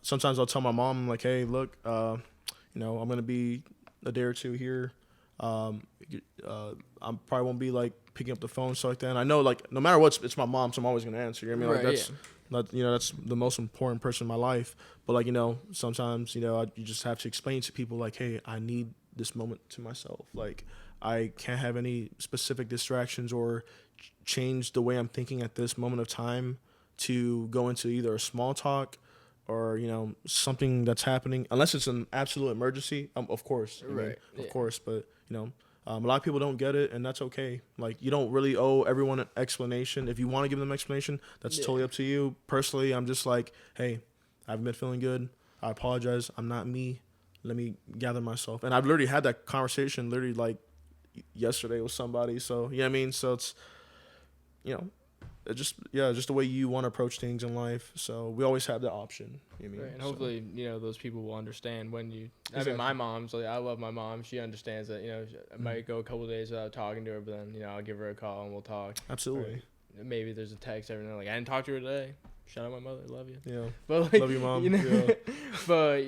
Speaker 2: sometimes I'll tell my mom, I'm like, hey, look, I'm gonna be a day or two here. I probably won't be like picking up the phone, stuff like that. And I know like no matter what, it's my mom, so I'm always gonna answer. You know what I mean? Like that's the most important person in my life. But like sometimes you just have to explain to people like, hey, I need this moment to myself. Like I can't have any specific distractions or change the way I'm thinking at this moment of time to go into either a small talk or something that's happening, unless it's an absolute emergency. Of course, of course. But a lot of people don't get it, and that's okay. Like you don't really owe everyone an explanation. If you want to give them an explanation, that's totally up to you. Personally, I'm just like, hey, I haven't been feeling good. I apologize. I'm not me. Let me gather myself. And I've literally had that conversation literally like yesterday with somebody. So you know what I mean. So it's just the way you want to approach things in life. So we always have that option. You know what I mean?
Speaker 1: Right, and hopefully, those people will understand when you.
Speaker 2: Exactly.
Speaker 1: I mean, my mom's like, I love my mom. She understands that. I might go a couple of days without talking to her, but then I'll give her a call and we'll talk.
Speaker 2: Absolutely.
Speaker 1: Or maybe there's a text every now. Like I didn't talk to her today. Shout out my mother. Love you.
Speaker 2: Yeah.
Speaker 1: But like,
Speaker 2: love you, mom.
Speaker 1: But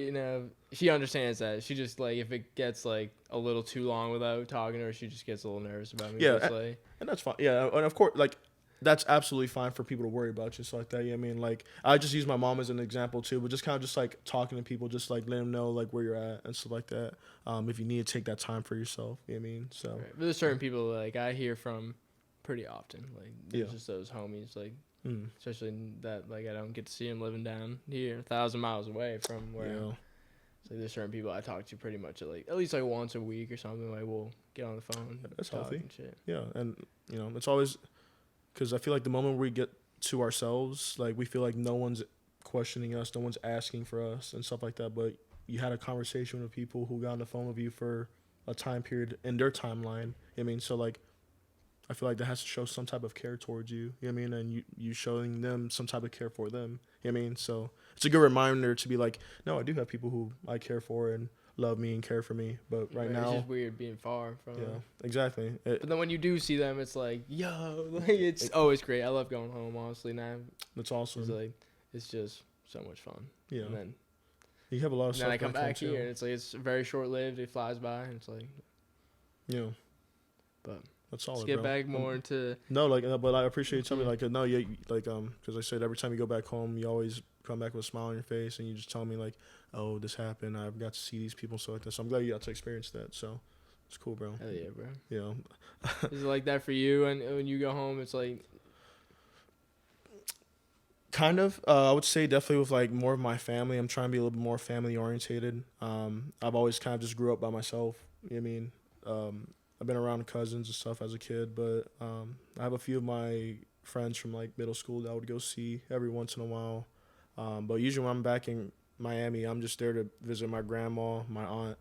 Speaker 1: she understands that. She just like if it gets like a little too long without talking to her, she just gets a little nervous about me.
Speaker 2: Yeah, and that's fine. Yeah, and of course, like. That's absolutely fine for people to worry about you, so like that. You know what I mean? Like, I just use my mom as an example too, but just kind of just like talking to people, just like letting them know like where you're at and stuff like that. If you need to take that time for yourself, you know what I mean? So,
Speaker 1: right. But there's certain people like I hear from pretty often. Like, there's just those homies, like, especially that like I don't get to see them living down here, 1,000 miles away from where. So there's certain people I talk to pretty much at least like once a week or something. Like we'll get on the phone.
Speaker 2: That's
Speaker 1: talk
Speaker 2: healthy.
Speaker 1: And shit.
Speaker 2: Yeah, and it's always. Because I feel like the moment we get to ourselves, like we feel like no one's questioning us, no one's asking for us and stuff like that. But you had a conversation with people who got on the phone with you for a time period in their timeline. I mean, so like I feel like that has to show some type of care towards you. You know what I mean? And you showing them some type of care for them. You know what I mean? So it's a good reminder to be like, no, I do have people who I care for and love me and care for me. But right now,
Speaker 1: it's just weird being far from.
Speaker 2: yeah, exactly.
Speaker 1: But then when you do see them, it's like, yo, like it's always great. I love going home, honestly. Now
Speaker 2: That's awesome.
Speaker 1: it's like it's just so much fun.
Speaker 2: Yeah.
Speaker 1: And then
Speaker 2: You have a lot of stuff.
Speaker 1: I come back here, and it's like it's very short lived. It flies by, and it's like,
Speaker 2: yeah.
Speaker 1: But
Speaker 2: that's solid.
Speaker 1: let's get
Speaker 2: bro.
Speaker 1: back more into.
Speaker 2: No, like, but I appreciate you telling me, like, no, yeah, like, because I said every time you go back home, you always come back with a smile on your face, and you just tell me like, oh, this happened. I've got to see these people, so like that. So I'm glad you got to experience that. So it's cool, bro.
Speaker 1: Hell yeah, bro.
Speaker 2: You know,
Speaker 1: Is it like that for you? And when you go home, it's like.
Speaker 2: kind of. I would say definitely with like more of my family. I'm trying to be a little bit more family orientated. I've always kind of just grew up by myself. You know what I mean? I've been around cousins and stuff as a kid, but I have a few of my friends from like middle school that I would go see every once in a while. But usually when I'm back in Miami, I'm just there to visit my grandma, my aunt,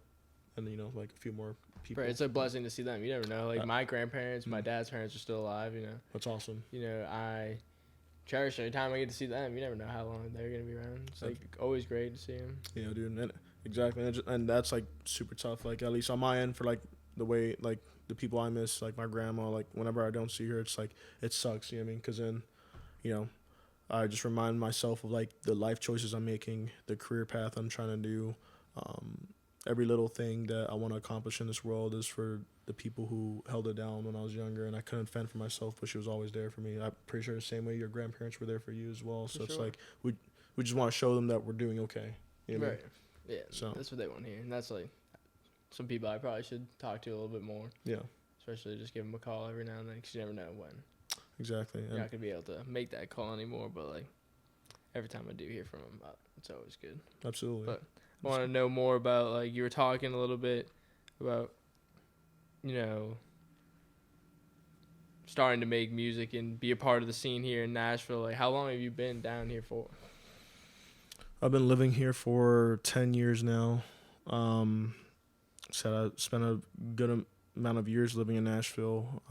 Speaker 2: and you know, like a few more people.
Speaker 1: Right, it's a blessing to see them. You never know. Like my grandparents, my dad's parents are still alive. You know.
Speaker 2: That's awesome.
Speaker 1: You know, I cherish every time I get to see them. You never know how long they're gonna be around. It's like always great to see them.
Speaker 2: Yeah, dude. And exactly, and that's like super tough. Like at least on my end for like the way like the people I miss, like my grandma. Like whenever I don't see her, it's like it sucks. You know what I mean? Because then, you know, I just remind myself of like the life choices I'm making, the career path I'm trying to do. Every little thing that I want to accomplish in this world is for the people who held it down when I was younger, and I couldn't fend for myself, but she was always there for me. I'm pretty sure the same way your grandparents were there for you as well. So it's like we just want to show them that we're doing okay. You know what I mean?
Speaker 1: Yeah. So that's what they want to hear, and that's like some people I probably should talk to a little bit more.
Speaker 2: Yeah.
Speaker 1: Especially just give them a call every now and then, because you never know when.
Speaker 2: Exactly.
Speaker 1: You're not gonna be able to make that call anymore, but like every time I do hear from them, it's always good.
Speaker 2: Absolutely.
Speaker 1: But I want to know more about, like, you were talking a little bit about, you know, starting to make music and be a part of the scene here in Nashville. Like, how long have you been down here for?
Speaker 2: I've been living here for 10 years now. So I spent a good amount of years living in Nashville.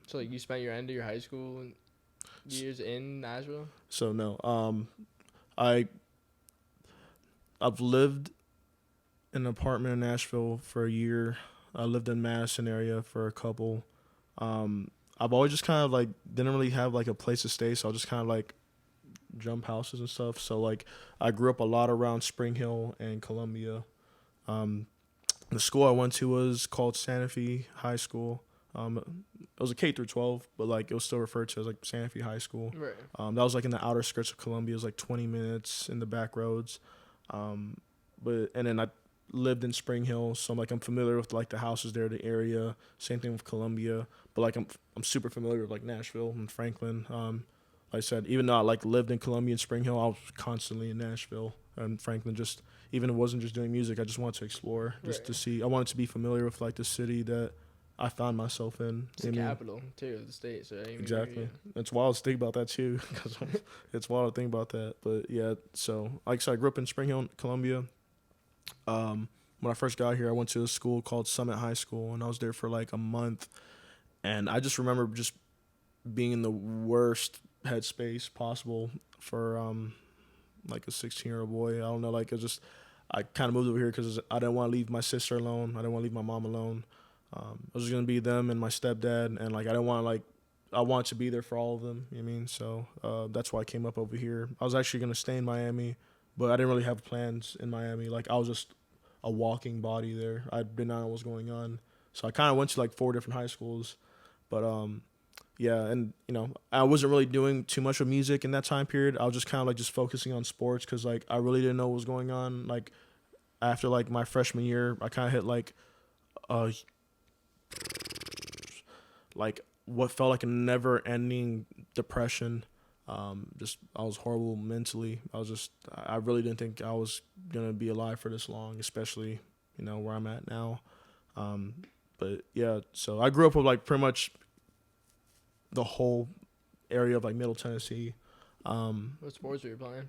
Speaker 1: So, like, you spent your end of your high school years in Nashville?
Speaker 2: So, no. I've lived in an apartment in Nashville for a year. I lived in Madison area for a couple. I've always just kind of like didn't really have like a place to stay, so I just kind of like jump houses and stuff. So like I grew up a lot around Spring Hill and Columbia. The school I went to was called Santa Fe High School. It was a K through 12, but like it was still referred to as like Santa Fe High School.
Speaker 1: Right.
Speaker 2: That was like in the outer skirts of Columbia. It was like 20 minutes in the back roads. And then I lived in Spring Hill, so I'm familiar with like the houses there, the area. Same thing with Columbia, but like I'm super familiar with like Nashville and Franklin. Like I said, even though I like lived in Columbia and Spring Hill, I was constantly in Nashville and Franklin. Just even it wasn't just doing music, I just wanted to explore, just to see. I wanted to be familiar with like the city that I found myself in.
Speaker 1: It's the capital too of the state, so
Speaker 2: exactly. It's wild to think about that too, because it's wild to think about that. But yeah, so like I said, I grew up in Spring Hill, Columbia. When I first got here, I went to a school called Summit High School, and I was there for like a month. And I just remember just being in the worst headspace possible for like a 16-year-old boy. I don't know, like I kind of moved over here because I didn't want to leave my sister alone. I didn't want to leave my mom alone. It was gonna be them and my stepdad, and like I didn't want to I wanted to be there for all of them. You know what I mean? So that's why I came up over here. I was actually gonna stay in Miami, but I didn't really have plans in Miami. Like I was just a walking body there. I didn't know what was going on, so I kind of went to like 4 different high schools. But yeah, and you know I wasn't really doing too much of music in that time period. I was just kind of like just focusing on sports because like I really didn't know what was going on. Like after like my freshman year, I kind of hit like what felt like a never-ending depression. Just I was horrible mentally. I really didn't think I was gonna be alive for this long, especially where I'm at now. But yeah, so I grew up with like pretty much the whole area of like Middle Tennessee.
Speaker 1: What sports were you playing?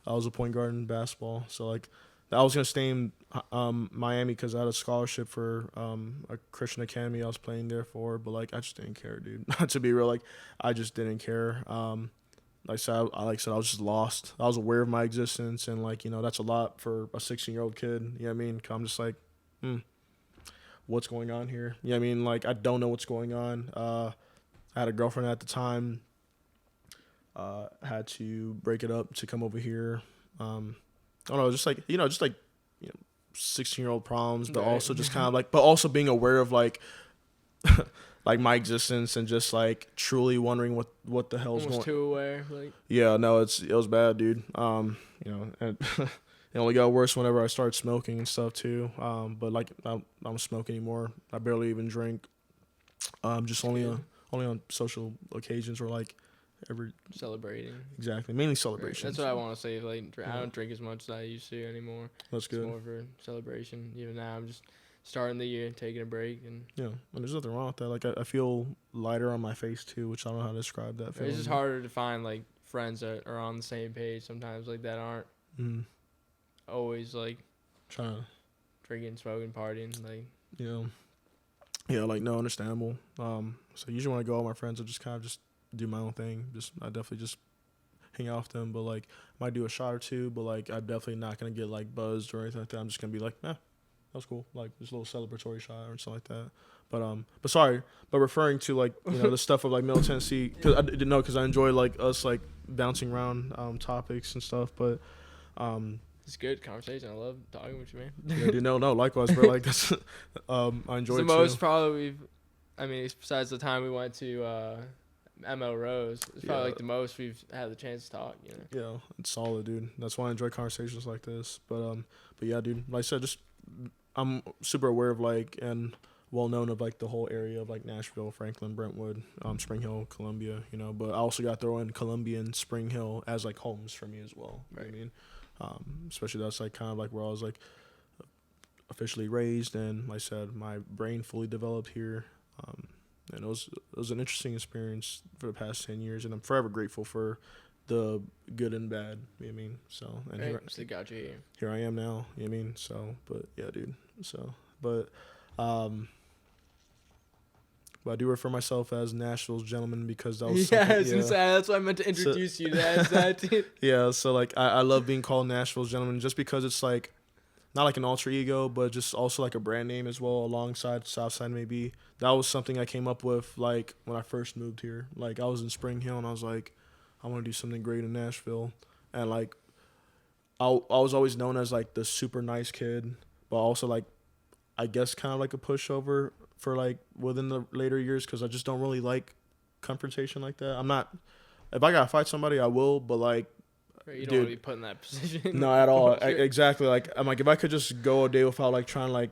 Speaker 2: I was a point guard in basketball, so like I was gonna stay in Miami because I had a scholarship for a Christian academy I was playing there for, but like I just didn't care, dude. To be real, like I just didn't care. Like I said, I was just lost. I was aware of my existence, and like that's a lot for a 16-year-old kid. You know what I mean? I'm just like, what's going on here? You know what I mean? Like I don't know what's going on. I had a girlfriend at the time. Had to break it up to come over here. I don't know, just like 16-year-old problems, but
Speaker 1: Right.
Speaker 2: also just kind of like, but also being aware of like, like my existence and just like truly wondering what the hell's
Speaker 1: Almost
Speaker 2: going.
Speaker 1: too aware. Like,
Speaker 2: Yeah, no, it was bad, dude. And it only got worse whenever I started smoking and stuff too. But like I don't smoke anymore. I barely even drink. Just only on social occasions or like every
Speaker 1: celebrating.
Speaker 2: exactly mainly celebrations.
Speaker 1: That's what I want to say. Like, I don't drink as much as I used to anymore.
Speaker 2: That's good.
Speaker 1: It's more for celebration. Even now, I'm just starting the year, taking a break, and
Speaker 2: Yeah, and there's nothing wrong with that. Like I feel lighter on my face too, which I don't know how to describe that feeling.
Speaker 1: it's just harder to find like friends that are on the same page sometimes, like that aren't always like
Speaker 2: trying to
Speaker 1: drinking, smoking, partying. Like,
Speaker 2: yeah, like no, understandable. So usually when I go out with my friends, I just kind of just do my own thing. I definitely just hang out with them, but like might do a shot or two, but like I'm definitely not gonna get like buzzed or anything like that. I'm just gonna be like, that was cool, like just a little celebratory shot or something like that. But sorry, but referring to like the stuff of like Middle Tennessee, because I didn't know, because I enjoy like us like bouncing around topics and stuff, but
Speaker 1: it's good conversation. I love talking with you, man.
Speaker 2: yeah, dude, no, likewise, bro. Like that's I enjoy
Speaker 1: it's
Speaker 2: it
Speaker 1: the most
Speaker 2: too.
Speaker 1: probably besides the time we went to ML Rose, it's probably like the most we've had the chance to talk.
Speaker 2: Yeah, it's solid, dude. That's why I enjoy conversations like this. But yeah, dude. Like I said, just I'm super aware of like and well known of like the whole area of like Nashville, Franklin, Brentwood, Spring Hill, Columbia. But I also got to throw in Columbia and Spring Hill as like homes for me as well.
Speaker 1: Right.
Speaker 2: You know what I mean, especially that's like kind of like where I was like officially raised, and like I said, my brain fully developed here. And it was an interesting experience for the past 10 years, and I'm forever grateful for the good and bad. You know what I mean? So and
Speaker 1: Right. So got you
Speaker 2: here I am now. You know what I mean? So, but yeah, dude. So, but I do refer myself as Nashville's gentleman because that was
Speaker 1: that's why I meant to introduce you as that. Dude.
Speaker 2: Yeah, so like I love being called Nashville's gentleman just because it's like not like an alter ego, but just also like a brand name as well alongside Southside MAB. That was something I came up with like when I first moved here. Like I was in Spring Hill and I was like, I want to do something great in Nashville. And like I was always known as like the super nice kid, but also like I guess kind of like a pushover for like within the later years because I just don't really like confrontation like that. I'm not, if I gotta fight somebody, I will, but like,
Speaker 1: You don't want to be put in that position.
Speaker 2: No, at all. Exactly. Like I'm like, if I could just go a day without like trying to like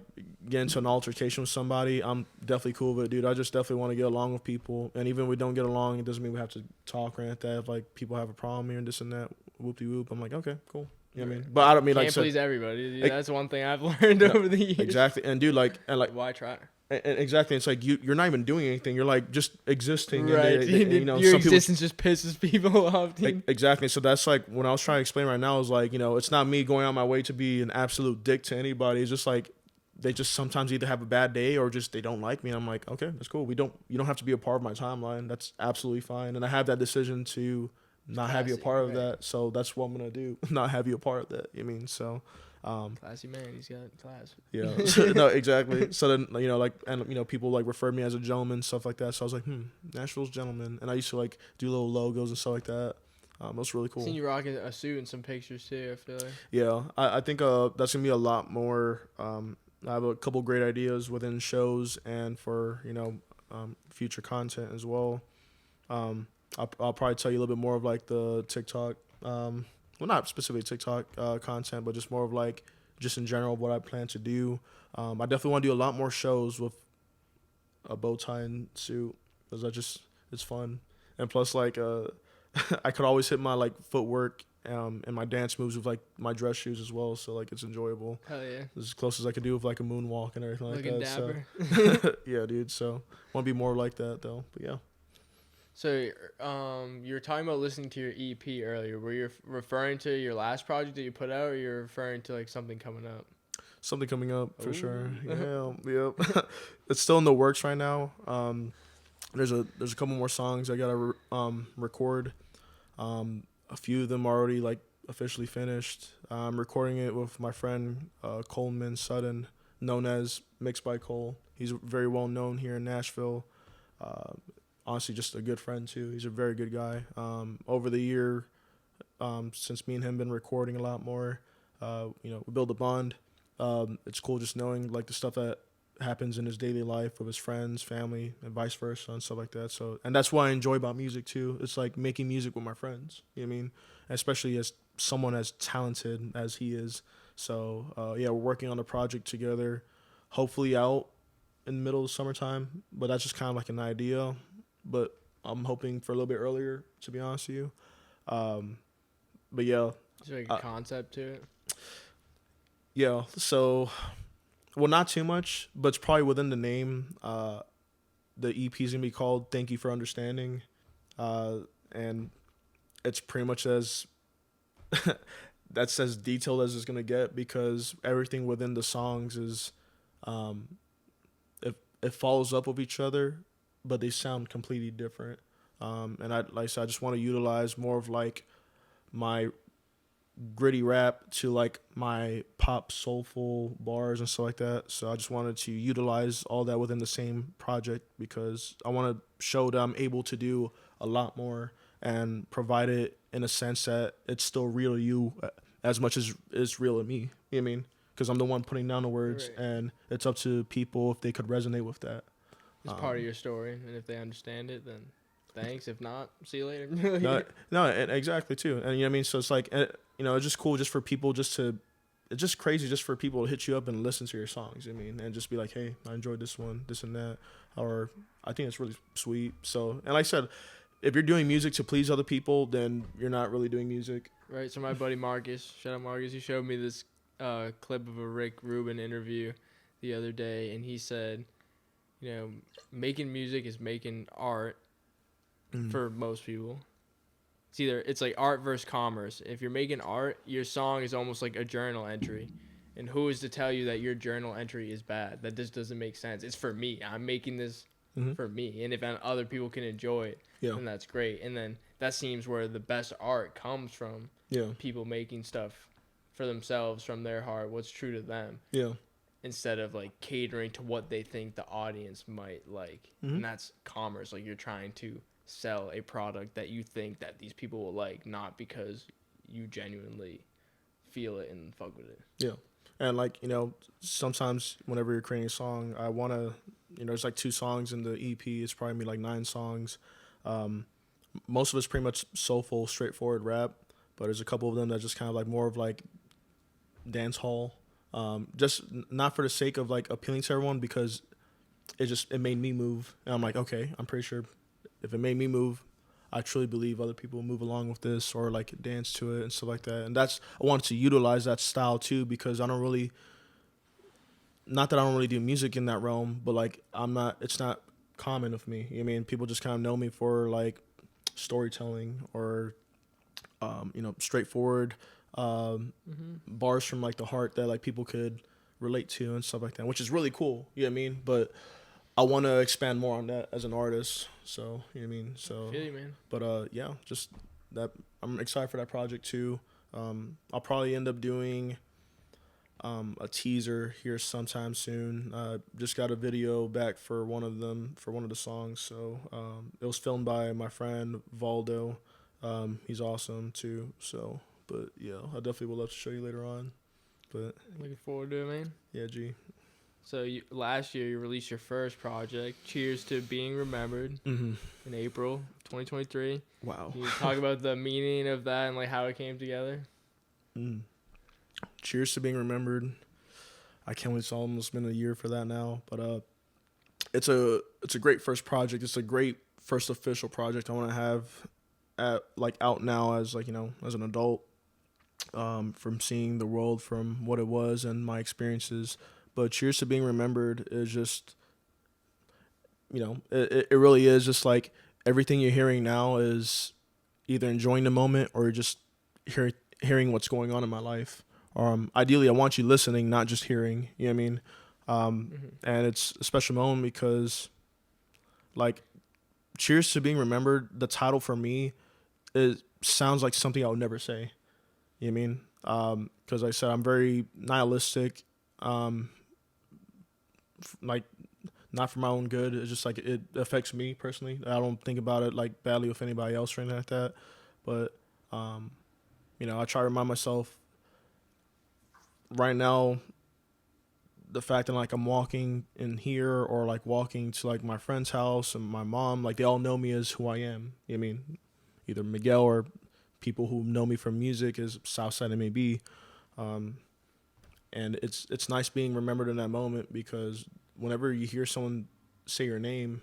Speaker 2: get into an altercation with somebody, I'm definitely cool with it, dude. I just definitely want to get along with people, and even if we don't get along, it doesn't mean we have to talk or anything like that. If like people have a problem here and this and that, whoop de whoop, I'm like, okay, cool. You know what I mean? But I don't mean
Speaker 1: Can't
Speaker 2: like
Speaker 1: please everybody. Dude. That's one thing I've learned over the years.
Speaker 2: Exactly. And dude, like
Speaker 1: why try?
Speaker 2: And exactly, it's like you're not even doing anything. You're like just existing,
Speaker 1: right?
Speaker 2: And
Speaker 1: your existence just pisses people off. Dude.
Speaker 2: Exactly. So that's like when I was trying to explain right now is like it's not me going out my way to be an absolute dick to anybody. It's just like they just sometimes either have a bad day or just they don't like me. And I'm like, okay, that's cool. You don't have to be a part of my timeline. That's absolutely fine. And I have that decision to not have you a part of that. So that's what I'm gonna do. Not have you a part of that. You mean so.
Speaker 1: Classy man, he's got class.
Speaker 2: Yeah, so, no, exactly. So then, like, and people like referred me as a gentleman, stuff like that. So I was like, Nashville's gentleman, and I used to like do little logos and stuff like that. It was really cool.
Speaker 1: Seen you rocking a suit and some pictures too. I feel like.
Speaker 2: Yeah, I think that's gonna be a lot more. I have a couple great ideas within shows and for future content as well. I'll probably tell you a little bit more of like the TikTok. Well, not specifically TikTok content, but just more of like just in general what I plan to do. I definitely want to do a lot more shows with a bow tie and suit because it's fun. And plus, like, I could always hit my like footwork and my dance moves with like my dress shoes as well. So like it's enjoyable.
Speaker 1: Hell yeah!
Speaker 2: It's as close as I could do with like a moonwalk and everything like
Speaker 1: Looking
Speaker 2: that.
Speaker 1: dapper.
Speaker 2: So yeah, dude. So want to be more like that though. But yeah.
Speaker 1: So, you were talking about listening to your EP earlier. Were you referring to your last project that you put out, or you're referring to like something coming up?
Speaker 2: Something coming up for sure.
Speaker 1: Ooh.
Speaker 2: Yeah, yep. It's still in the works right now. There's a couple more songs I gotta record. A few of them are already like officially finished. I'm recording it with my friend Coleman Sutton, known as Mixed by Cole. He's very well known here in Nashville. Uh, Honestly, just a good friend too. He's a very good guy. Over the year, since me and him been recording a lot more, we build a bond. It's cool just knowing like the stuff that happens in his daily life with his friends, family, and vice versa, and stuff like that. So, and that's what I enjoy about music too. It's like making music with my friends. You know what I mean? Especially as someone as talented as he is. So, yeah, we're working on a project together. Hopefully out in the middle of summertime, but that's just kind of like an idea. But I'm hoping for a little bit earlier, to be honest with you. But yeah,
Speaker 1: Is there like a concept to it?
Speaker 2: yeah. So, well, not too much, but it's probably within the name. The EP is gonna be called "Thank You for Understanding," and it's pretty much as that's as detailed as it's gonna get because everything within the songs is, it follows up with each other, but they sound completely different. And like I said, I just want to utilize more of like my gritty rap to like my pop soulful bars and stuff like that. So I just wanted to utilize all that within the same project because I want to show that I'm able to do a lot more and provide it in a sense that it's still real to you as much as it's real to me. You know what I mean? Because I'm the one putting down the words,
Speaker 1: Right.
Speaker 2: and it's up to people if they could resonate with that.
Speaker 1: It's part of your story, and if they understand it, then thanks. If not, see you later.
Speaker 2: No, and exactly too. And you know what I mean? So it's like, it's just cool just for people it's just crazy just for people to hit you up and listen to your songs. I mean, and just be like, hey, I enjoyed this one, this and that. Or I think it's really sweet. So, and like I said, if you're doing music to please other people, then you're not really doing music.
Speaker 1: Right. So my buddy Marcus, shout out Marcus, he showed me this clip of a Rick Rubin interview the other day, and he said, making music is making art for most people. It's like art versus commerce. If you're making art, your song is almost like a journal entry. And who is to tell you that your journal entry is bad? That just doesn't make sense. It's for me. I'm making this for me. And if other people can enjoy it, then that's great. And then that seems where the best art comes from.
Speaker 2: Yeah.
Speaker 1: People making stuff for themselves from their heart, what's true to them.
Speaker 2: Yeah.
Speaker 1: Instead of like catering to what they think the audience might like. And that's commerce. Like you're trying to sell a product that you think that these people will like, not because you genuinely feel it and fuck with it.
Speaker 2: Yeah. And like, sometimes whenever you're creating a song, I want to, there's like 2 songs in the EP. It's probably like 9 songs. Most of it's pretty much soulful, straightforward rap, but there's a couple of them that just kind of like more of like dance hall. Just not for the sake of like appealing to everyone because it made me move. And I'm like, okay, I'm pretty sure if it made me move, I truly believe other people will move along with this or like dance to it and stuff like that. And I wanted to utilize that style too because not that I don't really do music in that realm, but like it's not common with me. You know what I mean? People just kind of know me for like storytelling or, straightforward bars from like the heart that like people could relate to and stuff like that, which is really cool. You know what I mean? But I want to expand more on that as an artist. So, you know what I mean? So,
Speaker 1: I feel you, man.
Speaker 2: But yeah, just that I'm excited for that project too. I'll probably end up doing a teaser here sometime soon. Just got a video back for one of the songs. So it was filmed by my friend Valdo. He's awesome too. So, but yeah, I definitely would love to show you later on. But
Speaker 1: Looking forward to it, man.
Speaker 2: yeah, G.
Speaker 1: So last year you released your first project, Cheers to Being Remembered, in April 2023.
Speaker 2: Wow.
Speaker 1: Can you talk about the meaning of that and like how it came together?
Speaker 2: Cheers to Being Remembered. I can't wait. It's almost been a year for that now, but it's a great first project. It's a great first official project I want to have out now as as an adult, from seeing the world from what it was and my experiences. But Cheers to Being Remembered is just, it really is just like everything you're hearing now is either enjoying the moment or just hearing what's going on in my life. Ideally, I want you listening, not just hearing. You know what I mean? And it's a special moment because, like, Cheers to Being Remembered, the title for me, it sounds like something I would never say. You know what I mean? Because like I said, I'm very nihilistic. Like, not for my own good. It's just like it affects me personally. I don't think about it like badly with anybody else or anything like that. But I try to remind myself right now, the fact that like I'm walking in here or like walking to like my friend's house and my mom, like they all know me as who I am. You know what I mean? Either Miguel or people who know me from music as Southside MAB. And it's nice being remembered in that moment because whenever you hear someone say your name,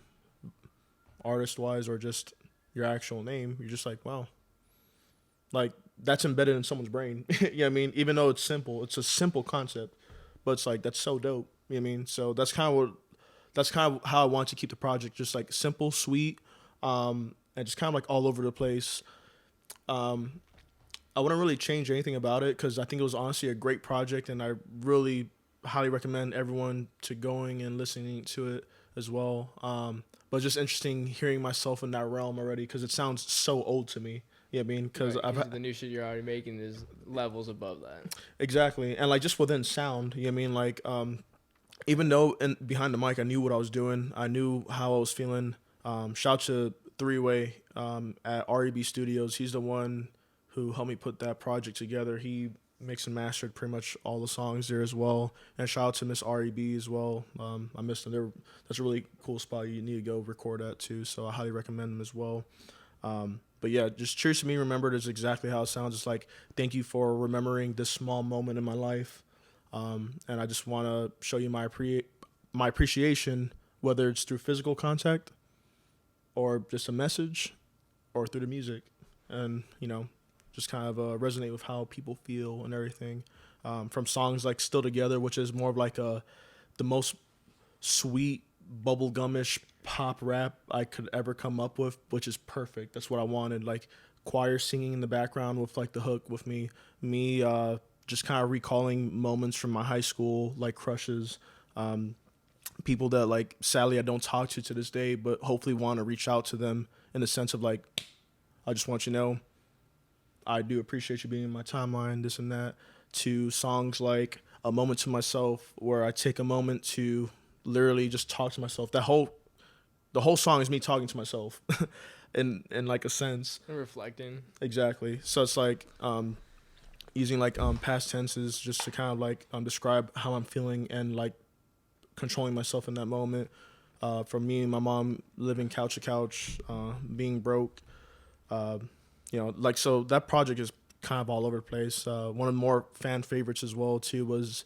Speaker 2: artist-wise or just your actual name, you're just like, wow. Like, that's embedded in someone's brain. You know what I mean? Even though it's simple. It's a simple concept. But it's like, that's so dope. You know what I mean? So that's kind of how I want to keep the project just like simple, sweet, and just kind of like all over the place. I wouldn't really change anything about it because I think it was honestly a great project, and I really highly recommend everyone to going and listening to it as well. But just interesting hearing myself in that realm already because it sounds so old to me. You know what I mean? Because
Speaker 1: the new shit you're already making is levels above that.
Speaker 2: Exactly. And like just within sound, you know what I mean? Like even though behind the mic I knew what I was doing, I knew how I was feeling. Shout to Three-Way at REB Studios. He's the one who helped me put that project together. He mixed and mastered pretty much all the songs there as well. And shout out to Miss REB as well. I missed them. That's a really cool spot. You need to go record at too. So I highly recommend them as well. But yeah, just Cheers to Being Remembered is exactly how it sounds. It's like, thank you for remembering this small moment in my life. And I just want to show you my appreciation, whether it's through physical contact or just a message or through the music. And, just kind of resonate with how people feel and everything. From songs like Still Together, which is more of like the most sweet, bubblegumish pop rap I could ever come up with, which is perfect. That's what I wanted. Like choir singing in the background with like the hook with me just kind of recalling moments from my high school, like crushes, people that like sadly I don't talk to this day, but hopefully want to reach out to them in the sense of like, I just want you to know I do appreciate you being in my timeline, this and that, to songs like A Moment to Myself, where I take a moment to literally just talk to myself. The whole song is me talking to myself in like a sense.
Speaker 1: And reflecting.
Speaker 2: Exactly. So it's like using like past tenses just to kind of like describe how I'm feeling and like controlling myself in that moment. From me and my mom living couch to couch, being broke, so that project is kind of all over the place. One of the more fan favorites as well too was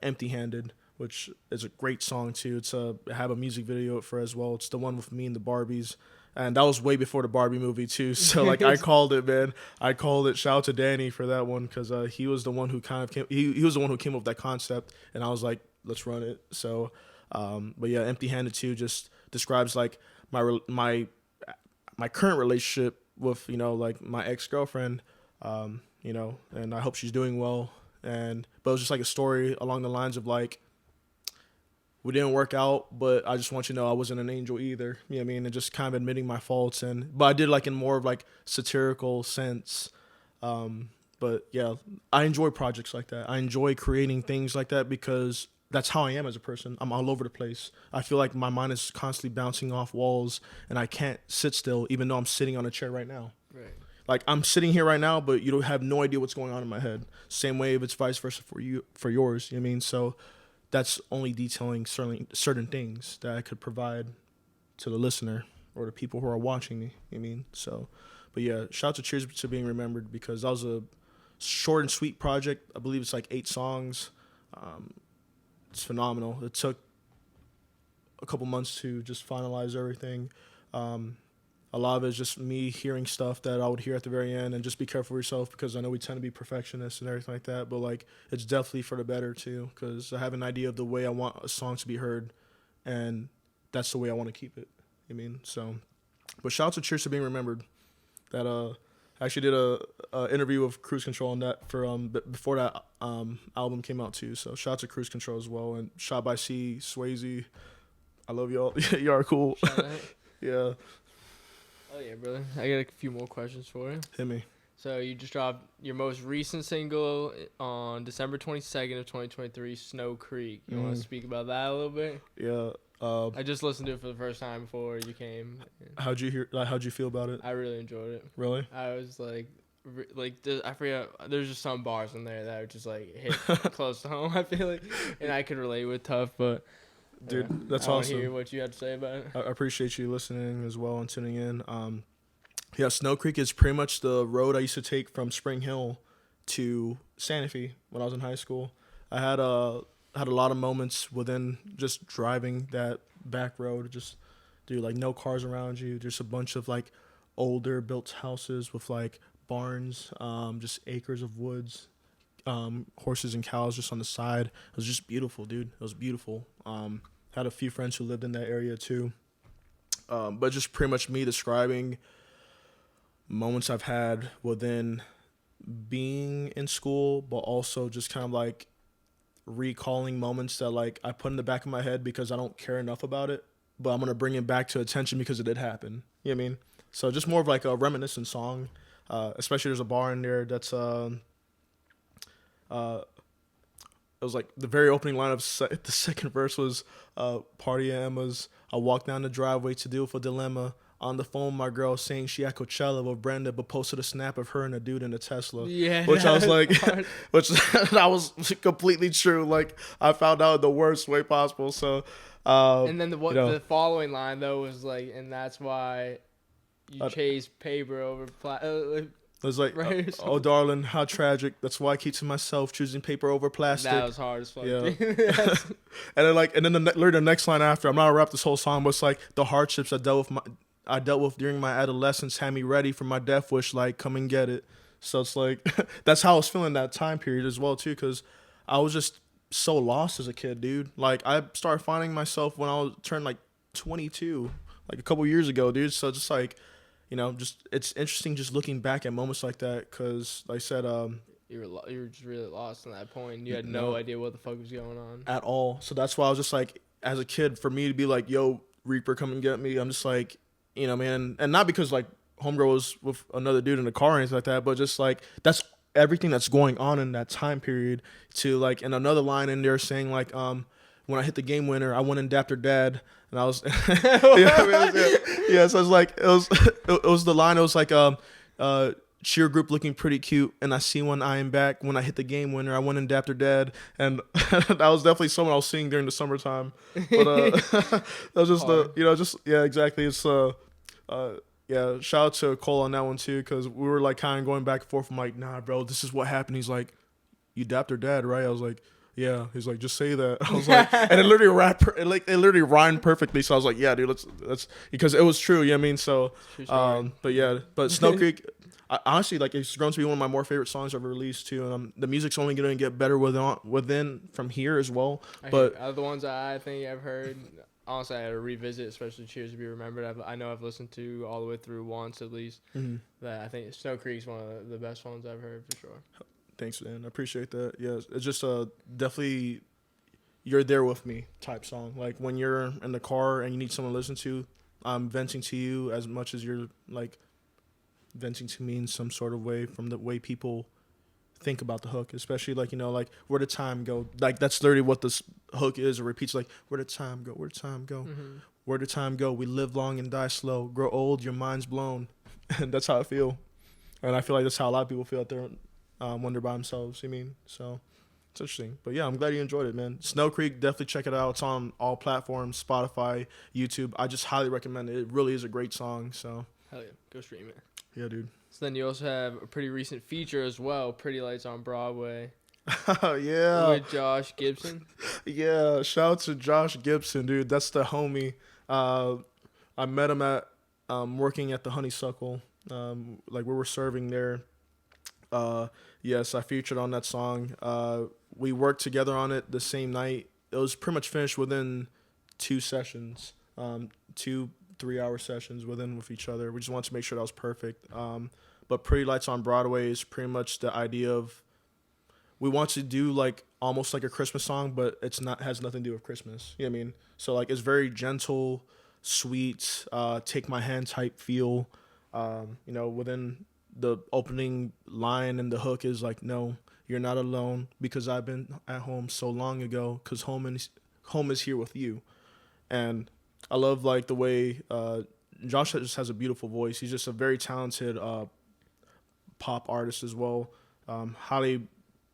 Speaker 2: Empty Handed, which is a great song too. I have a music video for as well. It's the one with me and the Barbies. And that was way before the Barbie movie too. So like I called it, man. I called it. Shout out to Danny for that one because he was the one who kind of he was the one who came up with that concept, and I was like, let's run it. So, but yeah, Empty Handed too just describes like my current relationship with like my ex-girlfriend, and I hope she's doing well. But it was just like a story along the lines of like, we didn't work out, but I just want you to know I wasn't an angel either. You know what I mean? And just kind of admitting my faults, but I did like in more of like satirical sense. But yeah, I enjoy projects like that. I enjoy creating things like that because that's how I am as a person. I'm all over the place. I feel like my mind is constantly bouncing off walls and I can't sit still even though I'm sitting on a chair right now.
Speaker 1: Right.
Speaker 2: Like I'm sitting here right now, but you don't have no idea what's going on in my head. Same way if it's vice versa for yours. You know what I mean? So that's only detailing certain things that I could provide to the listener or the people who are watching me. You know what I mean? So, but yeah, shout out to Cheers to Being Remembered because that was a short and sweet project. I believe it's like 8 songs. It's phenomenal. It took a couple months to just finalize everything. A lot of it is just me hearing stuff that I would hear at the very end and just be careful with yourself because I know we tend to be perfectionists and everything like that. But like, it's definitely for the better too because I have an idea of the way I want a song to be heard and that's the way I want to keep it. I mean, so But shout out to Cheers to Being Remembered. That I actually did a interview with Cruise Control on that for before that album came out too. So shout out to Cruise Control as well, and Shot by C, Swayze. I love y'all. Y'all are cool. Yeah.
Speaker 1: Oh yeah, brother. I got a few more questions for you.
Speaker 2: Hit me.
Speaker 1: So you just dropped your most recent single on December 22nd of 2023, Snow Creek. You want to speak about that a little bit?
Speaker 2: Yeah.
Speaker 1: I just listened to it for the first time before you came.
Speaker 2: How'd you feel about it?
Speaker 1: I really enjoyed it.
Speaker 2: Really?
Speaker 1: I was like I forget. There's just some bars in there that are just like hit close to home. I feel like, and I could relate with Tough, but
Speaker 2: dude, that's
Speaker 1: I
Speaker 2: awesome.
Speaker 1: Hear what you had to say about it.
Speaker 2: I appreciate you listening as well and tuning in. Yeah, Snow Creek is pretty much the road I used to take from Spring Hill to Santa Fe when I was in high school. I had a lot of moments within just driving that back road. Just, dude, like no cars around you. Just a bunch of like older built houses with like barns, just acres of woods, horses and cows just on the side. It was just beautiful, dude. It was beautiful. Had a few friends who lived in that area too. But just pretty much me describing moments I've had within being in school, but also just kind of like recalling moments that like I put in the back of my head because I don't care enough about it, but I'm going to bring it back to attention because it did happen. You know what I mean? So just more of like a reminiscent song. Especially there's a bar in there that's it was like the very opening line of the second verse was party at Emma's. I walked down the driveway to deal with a dilemma. On the phone, my girl saying she at Coachella with Brenda, but posted a snap of her and a dude in a Tesla.
Speaker 1: Yeah,
Speaker 2: which I was like, which that was completely true. Like I found out the worst way possible. So,
Speaker 1: and then the following line though was like, and that's why you chase paper over
Speaker 2: it was like, oh darling, how tragic. That's why I keep to myself, choosing paper over plastic.
Speaker 1: That was hard as fuck.
Speaker 2: Yeah. and then the next line after, I'm not gonna rap this whole song, but it's like the hardships I dealt with during my adolescence had me ready for my death wish, like, come and get it. So it's like, that's how I was feeling that time period as well, too, because I was just so lost as a kid, dude. Like, I started finding myself when I turned, like, 22, like, a couple years ago, dude. So just, like, you know, just, it's interesting just looking back at moments like that, because, like I said,
Speaker 1: you were just really lost in that point. You had no idea what the fuck was going on. At
Speaker 2: all. So that's why I was just, like, as a kid, for me to be like, yo, Reaper, come and get me, I'm just, like, you know, man, and not because like homegirl was with another dude in the car or anything like that, but just like that's everything that's going on in that time period. To like, and another line in there saying like, when I hit the game winner, I went and dapped her dad, and I was, yeah. So it's like it was the line. It was like cheer group looking pretty cute, and I see one eyeing back. When I hit the game winner, I went and dapped her dad, and that was definitely someone I was seeing during the summertime. But that was just exactly. It's yeah, shout out to Cole on that one too, because we were like kind of going back and forth. I'm like, nah, bro, this is what happened. He's like, you dapped her dad, right? I was like, yeah. He's like, just say that. I was like, and it literally rhymed perfectly. So I was like, yeah, dude, let's because it was true. You know what I mean? So, but Snow Creek, honestly, like it's grown to be one of my more favorite songs I've ever released too, and the music's only going to get better within from here as well. But
Speaker 1: out of the ones I think I've heard, honestly, I had to revisit, especially Cheers to Be Remembered. I know I've listened to all the way through once at least. Mm-hmm. That I think Snow Creek's one of the best ones I've heard for sure.
Speaker 2: Thanks, man. I appreciate that. Yeah, it's just definitely you're there with me type song. Like when you're in the car and you need someone to listen to, I'm venting to you as much as you're like venting to me in some sort of way from the way people think about the hook, especially like, you know, like where did time go? Like that's literally what this hook is. It repeats like, where did time go? Where did time go? Mm-hmm. Where did time go? We live long and die slow. Grow old, your mind's blown. And that's how I feel. And I feel like that's how a lot of people feel out there when they're by themselves. You mean? So it's interesting. But yeah, I'm glad you enjoyed it, man. Snow Creek, definitely check it out. It's on all platforms, Spotify, YouTube. I just highly recommend it. It really is a great song. So
Speaker 1: hell yeah, go stream it.
Speaker 2: Yeah, dude.
Speaker 1: So then you also have a pretty recent feature as well, Pretty Lights on Broadway.
Speaker 2: Yeah.
Speaker 1: With Josh Gibson.
Speaker 2: Yeah, shout out to Josh Gibson, dude. That's the homie. I met him at working at the Honeysuckle. Like we were serving there. Yes, I featured on that song. We worked together on it the same night. It was pretty much finished within 2 sessions. Two 3-hour sessions with each other. We just wanted to make sure that was perfect. But Pretty Lights on Broadway is pretty much the idea of, we want to do like almost like a Christmas song, but it's not, has nothing to do with Christmas. You know what I mean? So like it's very gentle, sweet, take my hand type feel. You know, within the opening line and the hook is like, no, you're not alone because I've been at home so long ago, because home is here with you. And I love like the way Josh just has a beautiful voice. He's just a very talented pop artist as well. Highly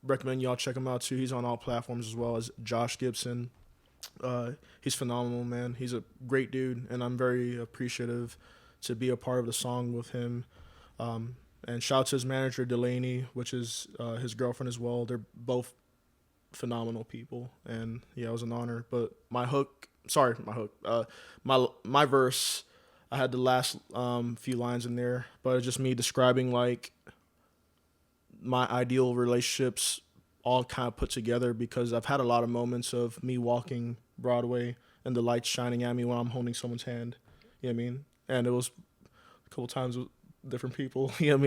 Speaker 2: recommend y'all check him out too. He's on all platforms as well as Josh Gibson. He's phenomenal, man. He's a great dude, and I'm very appreciative to be a part of the song with him. And shout out to his manager, Delaney, which is his girlfriend as well. They're both phenomenal people, and yeah, it was an honor. But my verse, I had the last few lines in there, but it's just me describing like my ideal relationships all kind of put together, because I've had a lot of moments of me walking Broadway and the lights shining at me when I'm holding someone's hand. You know what I mean? And it was a couple times with different people. You know what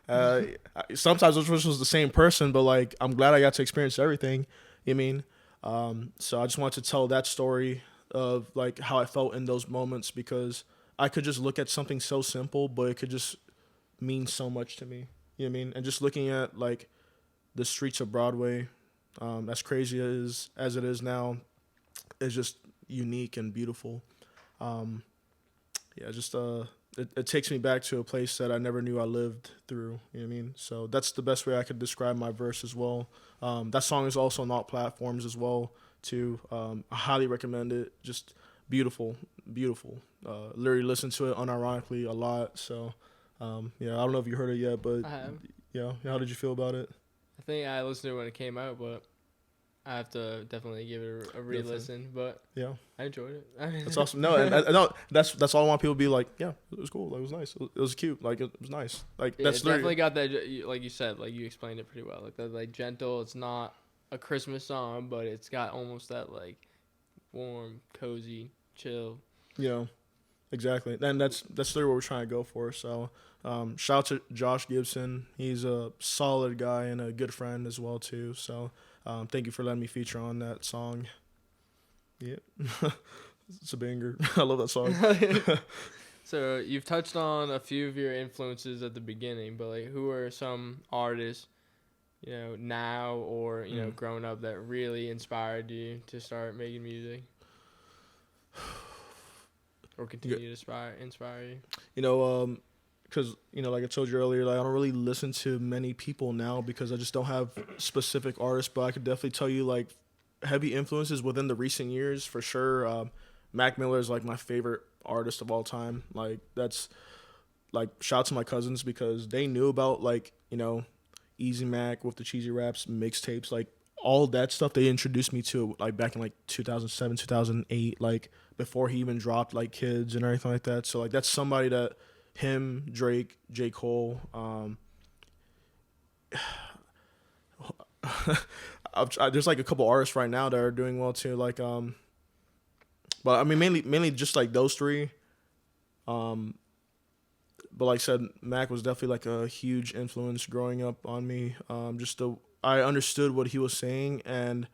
Speaker 2: I mean? Sometimes it was the same person, but like I'm glad I got to experience everything. You know what I mean? So I just wanted to tell that story of like how I felt in those moments, because I could just look at something so simple, but it could just mean so much to me. You know what I mean? And just looking at like the streets of Broadway, as crazy as it is now, is just unique and beautiful. Yeah, just it takes me back to a place that I never knew I lived through. You know what I mean? So that's the best way I could describe my verse as well. That song is also on all platforms as well too. I highly recommend it. Just beautiful. Literally listen to it unironically a lot. So yeah, I don't know if you heard it yet, but
Speaker 1: I have.
Speaker 2: yeah, how did you feel about it?
Speaker 1: I think I listened to it when it came out, but I have to definitely give it a re-listen. But
Speaker 2: yeah,
Speaker 1: I enjoyed it.
Speaker 2: that's awesome. No, and no, that's all I want people to be like. Yeah, it was cool. Like, it was nice. It was cute. Like it was nice. Like
Speaker 1: Yeah,
Speaker 2: that's
Speaker 1: it definitely got that, like you said, like you explained it pretty well. Like that, like gentle. It's not a Christmas song, but it's got almost that like warm, cozy, chill.
Speaker 2: You know, exactly. And that's literally what we're trying to go for. So shout out to Josh Gibson. He's a solid guy and a good friend as well too. So thank you for letting me feature on that song. Yeah. It's a banger. I love that song.
Speaker 1: So you've touched on a few of your influences at the beginning, but like who are some artists, you know, now or, you know, growing up that really inspired you to start making music? Or continue to inspire you?
Speaker 2: You know, because, you know, like I told you earlier, like I don't really listen to many people now because I just don't have specific artists, but I could definitely tell you like heavy influences within the recent years for sure. Mac Miller is like my favorite artist of all time. Like that's like shout out to my cousins because they knew about like, you know, Easy Mac with the Cheesy Raps mixtapes, like all that stuff they introduced me to like back in like 2007, 2008, like before he even dropped like Kids and everything like that. So like that's somebody that him, Drake, J. Cole, there's like a couple artists right now that are doing well too, like but I mean mainly just like those three. But like I said, Mac was definitely like a huge influence growing up on me. I understood what he was saying, and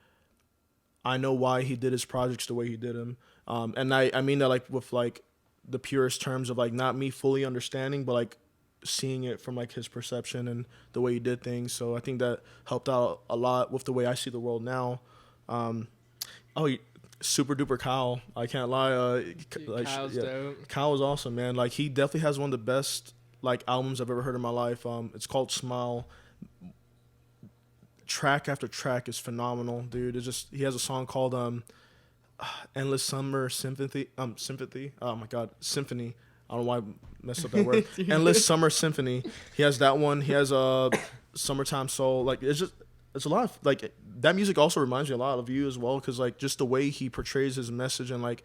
Speaker 2: I know why he did his projects the way he did them. And I mean that like with like the purest terms of like not me fully understanding, but like seeing it from like his perception and the way he did things. So I think that helped out a lot with the way I see the world now. Super duper Kyle, I can't lie.
Speaker 1: Dude, Kyle's dope.
Speaker 2: Kyle was awesome, man. Like he definitely has one of the best like albums I've ever heard in my life. It's called Smile. Track after track is phenomenal, dude. It's just he has a song called Endless Summer Symphony. Oh my god, Symphony. I don't know why I messed up that word. Endless Summer Symphony. He has that one. He has Summertime Soul. Like it's a lot of, like that music also reminds me a lot of you as well, because like just the way he portrays his message and like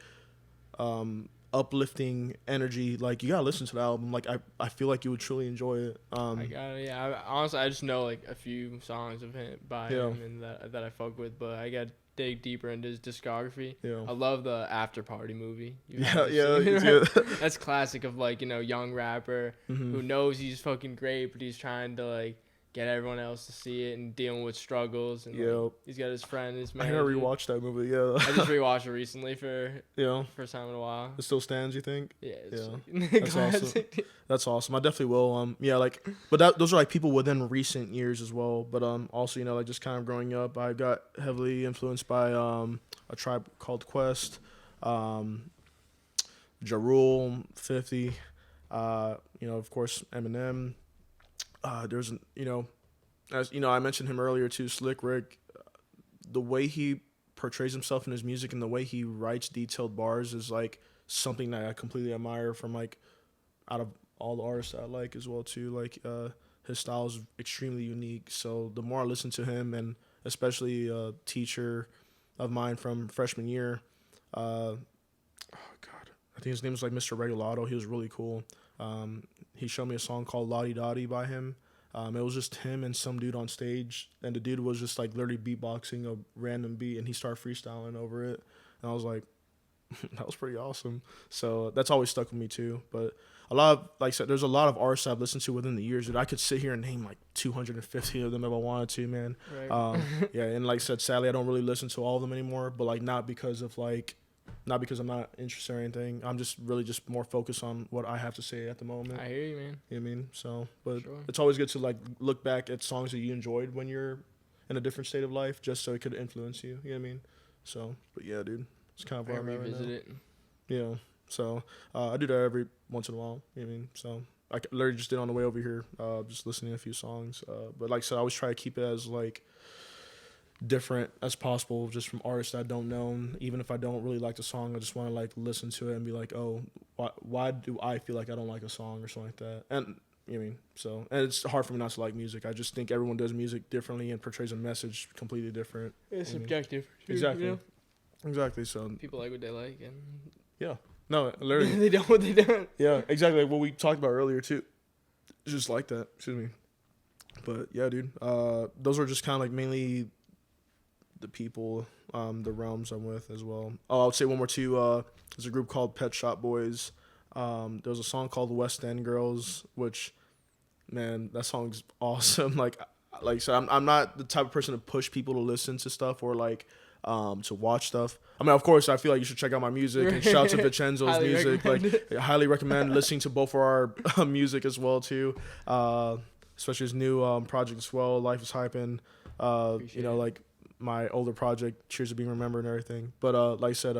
Speaker 2: uplifting energy, like you gotta listen to the album. Like I feel like you would truly enjoy it.
Speaker 1: Honestly I just know like a few songs of him by him and that I fuck with, but I got dig deeper into his discography.
Speaker 2: Yeah.
Speaker 1: I love the After Party movie. You
Speaker 2: Yeah,
Speaker 1: haven't
Speaker 2: yeah,
Speaker 1: seen it,
Speaker 2: yeah.
Speaker 1: right? That's classic of like, you know, young rapper
Speaker 2: Mm-hmm.
Speaker 1: who knows he's fucking great, but he's trying to like get everyone else to see it and dealing with struggles. And
Speaker 2: Yeah.
Speaker 1: like, he's got his friend, his
Speaker 2: I
Speaker 1: manager.
Speaker 2: gotta rewatch that movie. Yeah.
Speaker 1: I just rewatched it recently for
Speaker 2: Yeah.
Speaker 1: first time in a while.
Speaker 2: It still stands, you think?
Speaker 1: Yeah, it's
Speaker 2: Yeah.
Speaker 1: like,
Speaker 2: That's
Speaker 1: classic.
Speaker 2: awesome. That's awesome. I definitely will. Yeah, like, but that those are like people within recent years as well. But also, you know, like just kind of growing up, I got heavily influenced by a Tribe Called Quest, Ja Rule, 50, you know, of course, Eminem. There's, you know, as you know, I mentioned him earlier too, Slick Rick. The way he portrays himself in his music and the way he writes detailed bars is like something that I completely admire from like out of all the artists that I like as well too. Like his style is extremely unique. So the more I listen to him, and especially a teacher of mine from freshman year, oh god, I think his name was like Mr. Regulato. He was really cool. He showed me a song called Lottie Dottie by him. It was just him and some dude on stage, and the dude was just like literally beatboxing a random beat, and he started freestyling over it, and I was like, that was pretty awesome. So that's always stuck with me too. But a lot of, like I said, there's a lot of artists I've listened to within the years that I could sit here and name like 250 of them if I wanted to, man.
Speaker 1: Right.
Speaker 2: Yeah, and like I said, sadly I don't really listen to all of them anymore, but like not because I'm not interested or anything. I'm just really just more focused on what I have to say at the moment.
Speaker 1: I hear you, man.
Speaker 2: You know what I mean? So, but
Speaker 1: Sure.
Speaker 2: it's always good to like look back at songs that you enjoyed when you're in a different state of life, just so it could influence you. You know what I mean? So, but yeah, dude, it's kind of
Speaker 1: I
Speaker 2: where I'm at right
Speaker 1: revisit
Speaker 2: now.
Speaker 1: it.
Speaker 2: You know, so I do that every once in a while. You know what I mean? So I literally just did on the way over here, just listening to a few songs. But like I said, I always try to keep it as like different as possible, just from artists that I don't know. Even if I don't really like the song, I just want to like listen to it and be like, oh, why do I feel like I don't like a song or something like that? And you know what I mean? So, and it's hard for me not to like music. I just think everyone does music differently and portrays a message completely different.
Speaker 1: It's
Speaker 2: You know what I mean?
Speaker 1: subjective. Too,
Speaker 2: Exactly.
Speaker 1: You know?
Speaker 2: Exactly. So
Speaker 1: People like what they like, and
Speaker 2: no, literally.
Speaker 1: they don't what they don't.
Speaker 2: Yeah, exactly. Like what we talked about earlier too. It's just like that. Excuse me. But yeah, dude. Those are just kind of like mainly the people, the realms I'm with as well. Oh, I would say one more too. There's a group called Pet Shop Boys. There's a song called West End Girls, which, man, that song's awesome. Like I said, I'm not the type of person to push people to listen to stuff or like to watch stuff. I mean, of course, I feel like you should check out my music and shout out to V Chenzo's
Speaker 1: Highly
Speaker 2: music.
Speaker 1: recommend
Speaker 2: Like, I highly recommend listening to both of our music as well too. Especially his new project as well, Life is Hyping. You know, like my older project, Cheers to Being Remembered and everything. But like I said,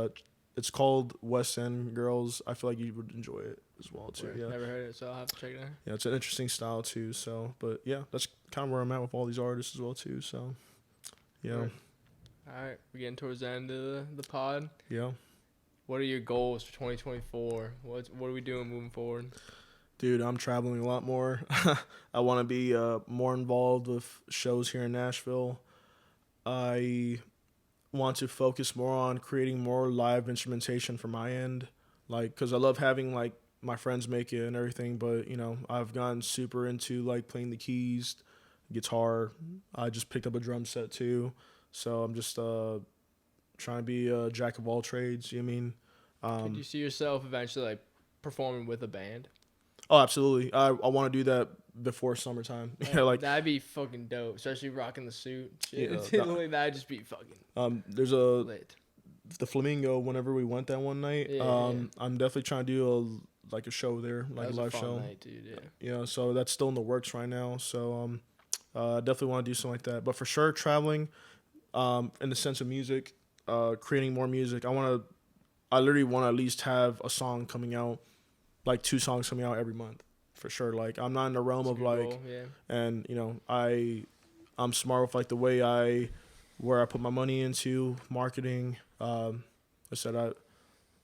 Speaker 2: it's called West End Girls. I feel like you would enjoy it as well too. Yeah.
Speaker 1: Never heard it, so I'll have to check it out.
Speaker 2: Yeah, it's an interesting style too. So, but yeah, that's kind of where I'm at with all these artists as well too. So, yeah.
Speaker 1: Sure. All right, we're getting towards the end of the pod.
Speaker 2: Yeah.
Speaker 1: What are your goals for 2024? What are we doing moving forward?
Speaker 2: Dude, I'm traveling a lot more. I want to be more involved with shows here in Nashville. I want to focus more on creating more live instrumentation for my end, like, because I love having like my friends make it and everything, but you know, I've gotten super into like playing the keys, guitar. I just picked up a drum set too, so I'm just trying to be a jack of all trades. You know what I mean?
Speaker 1: Could you see yourself eventually like performing with a band?
Speaker 2: Oh, absolutely. I want to do that before summertime. Yeah, like
Speaker 1: that'd be fucking dope, especially rocking the suit. Shit.
Speaker 2: Yeah,
Speaker 1: That'd just be fucking
Speaker 2: there's a
Speaker 1: lit.
Speaker 2: the Flamingo. Whenever we went that one night,
Speaker 1: Yeah.
Speaker 2: I'm definitely trying to do a show there, like
Speaker 1: That was
Speaker 2: a live
Speaker 1: fun
Speaker 2: show.
Speaker 1: night, dude. Yeah.
Speaker 2: Yeah, so that's still in the works right now. So I definitely want to do something like that. But for sure, traveling, in the sense of music, creating more music. I literally want to at least have a song coming out, like 2 songs coming out every month, for sure. Like I'm not in the realm
Speaker 1: That's a
Speaker 2: of
Speaker 1: good
Speaker 2: like,
Speaker 1: goal, yeah.
Speaker 2: and you know, I'm smart with like the way where I put my money into marketing. I said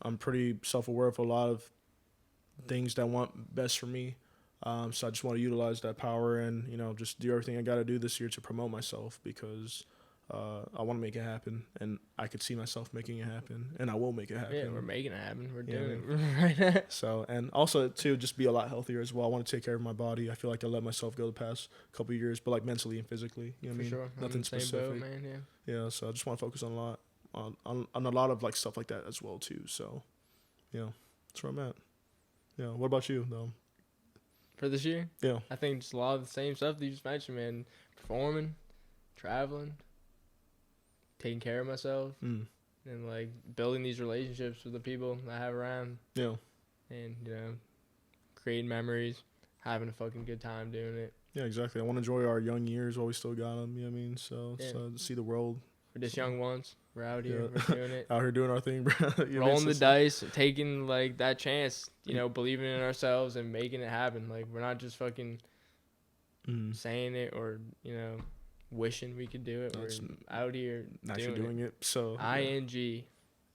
Speaker 2: I'm pretty self-aware of a lot of things that want best for me. So I just want to utilize that power and, you know, just do everything I got to do this year to promote myself because I want to make it happen, and I could see myself making it happen, and I will make it happen.
Speaker 1: Yeah, we're making it happen. We're
Speaker 2: Yeah,
Speaker 1: doing it right now.
Speaker 2: So, and also to just be a lot healthier as well. I want to take care of my body. I feel like I let myself go the past couple of years, but like mentally and physically. You know what I mean?
Speaker 1: Sure.
Speaker 2: Nothing
Speaker 1: I'm in the same
Speaker 2: specific.
Speaker 1: boat, man. Yeah.
Speaker 2: Yeah. So I just want to focus on a lot, on a lot of like stuff like that as well too. So, yeah, that's where I'm at. Yeah. What about you though?
Speaker 1: For this year,
Speaker 2: Yeah.
Speaker 1: I think just a lot of the same stuff that you just mentioned, man. Performing, traveling, taking care of myself,
Speaker 2: Mm.
Speaker 1: and like building these relationships with the people I have around,
Speaker 2: Yeah.
Speaker 1: and creating memories, having a fucking good time doing it.
Speaker 2: Yeah. Exactly. I want to enjoy our young years while we still got them. You know what I mean? So,
Speaker 1: Yeah.
Speaker 2: so to see the world.
Speaker 1: We're just young ones. We're out here.
Speaker 2: Yeah.
Speaker 1: We're doing it.
Speaker 2: Out here doing our thing, bro. You know what I mean?
Speaker 1: Rolling the
Speaker 2: So-
Speaker 1: dice, taking like that chance, believing in ourselves and making it happen. Like we're not just fucking
Speaker 2: Mm.
Speaker 1: saying it or wishing we could do it.
Speaker 2: That's
Speaker 1: We're out here
Speaker 2: Actually doing it. So
Speaker 1: ING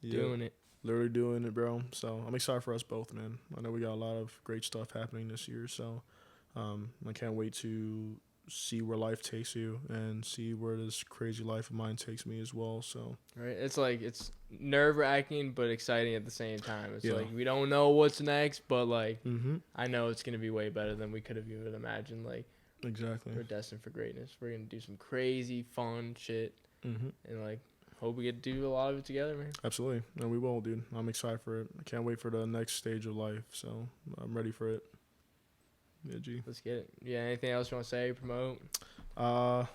Speaker 1: doing it.
Speaker 2: Literally doing it, bro. So I'm excited for us both, man. I know we got a lot of great stuff happening this year. So I can't wait to see where life takes you and see where this crazy life of mine takes me as well. So
Speaker 1: Right. It's like it's nerve-wracking but exciting at the same time. It's
Speaker 2: Yeah.
Speaker 1: like we don't know what's next, but like
Speaker 2: mm-hmm.
Speaker 1: I know it's gonna be way better than we could have even imagined. Like
Speaker 2: Exactly.
Speaker 1: we're destined for greatness. We're gonna do some crazy fun shit
Speaker 2: Mm-hmm.
Speaker 1: and like hope we get to do a lot of it together, man.
Speaker 2: Absolutely. And we will, dude. I'm excited for it. I can't wait for the next stage of life. So I'm ready for it. Yeah, G.
Speaker 1: Let's get it. Yeah, anything else you want to say, promote?
Speaker 2: I'm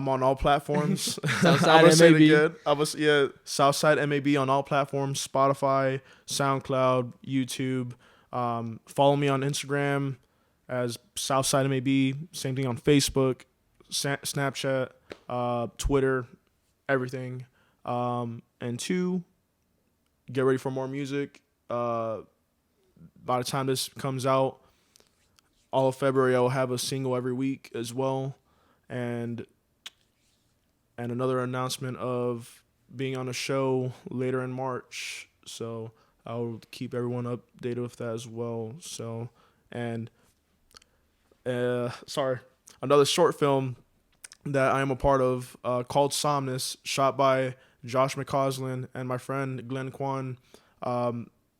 Speaker 2: on all platforms.
Speaker 1: Southside
Speaker 2: MAB. Southside MAB on all platforms: Spotify, SoundCloud, YouTube. Follow me on Instagram as Southside MAB. Same thing on Facebook, Snapchat, Twitter, everything. And 2, get ready for more music. By the time this comes out, all of February, I will have a single every week as well. And another announcement of being on a show later in March. So I'll keep everyone updated with that as well. So, and another short film that I am a part of called Somnus, shot by Josh McCausland and my friend Glenn Kwan,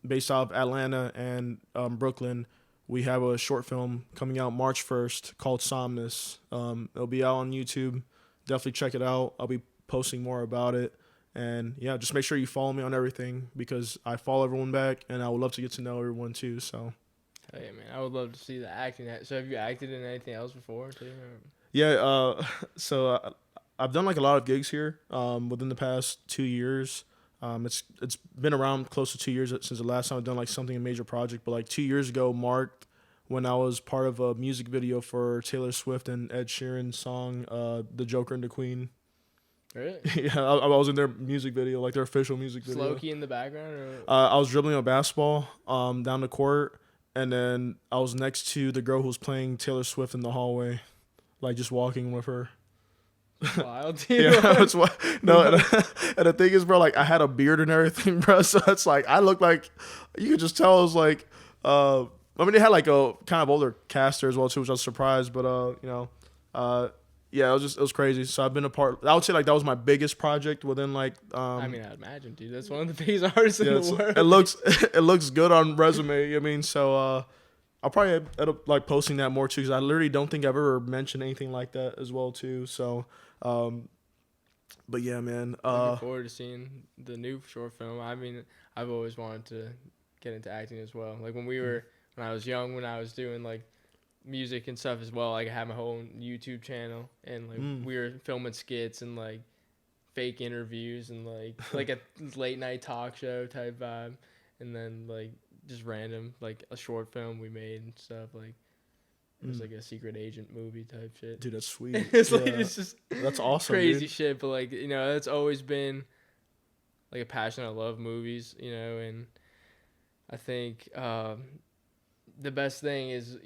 Speaker 2: based out of Atlanta and Brooklyn. We have a short film coming out March 1st called Somnus. It'll be out on YouTube. Definitely check it out. I'll be posting more about it. And yeah, just make sure you follow me on everything because I follow everyone back and I would love to get to know everyone too. So,
Speaker 1: Oh yeah, man. I would love to see the acting. So have you acted in anything else before too?
Speaker 2: yeah, so I've done like a lot of gigs here within the past 2 years. It's been around close to 2 years since the last time I've done like something, a major project. But like 2 years ago marked when I was part of a music video for Taylor Swift and Ed Sheeran's song, The Joker and the Queen.
Speaker 1: Really?
Speaker 2: Yeah, I was in their music video, like their official music video.
Speaker 1: Low key in the background? Or?
Speaker 2: I was dribbling a basketball down the court, and then I was next to the girl who was playing Taylor Swift in the hallway, like just walking with her.
Speaker 1: Wild, dude.
Speaker 2: Yeah, that's why. No, and the thing is, bro, like I had a beard and everything, bro. So it's like I looked like you could just tell I was like, I mean, they had like a kind of older caster as well too, which I was surprised. But yeah, it was crazy. So I've been a part. I would say like that was my biggest project within like.
Speaker 1: I mean, I'd imagine, dude. That's one of the biggest artists in the world.
Speaker 2: It looks good on resume. I mean, so I'll probably end up like posting that more too, because I literally don't think I've ever mentioned anything like that as well too. So, but yeah, man.
Speaker 1: Looking forward to seeing the new short film. I mean, I've always wanted to get into acting as well. Like when I was young, when I was doing like music and stuff as well, like I had my whole YouTube channel and like we were filming skits and like fake interviews and like a late night talk show type vibe, and then like just random like a short film we made and stuff. Like it was like a secret agent movie type shit.
Speaker 2: Dude, that's sweet.
Speaker 1: It's like it's just
Speaker 2: that's awesome.
Speaker 1: crazy
Speaker 2: dude.
Speaker 1: shit, but like it's always been like a passion. I love movies, and I think the best thing is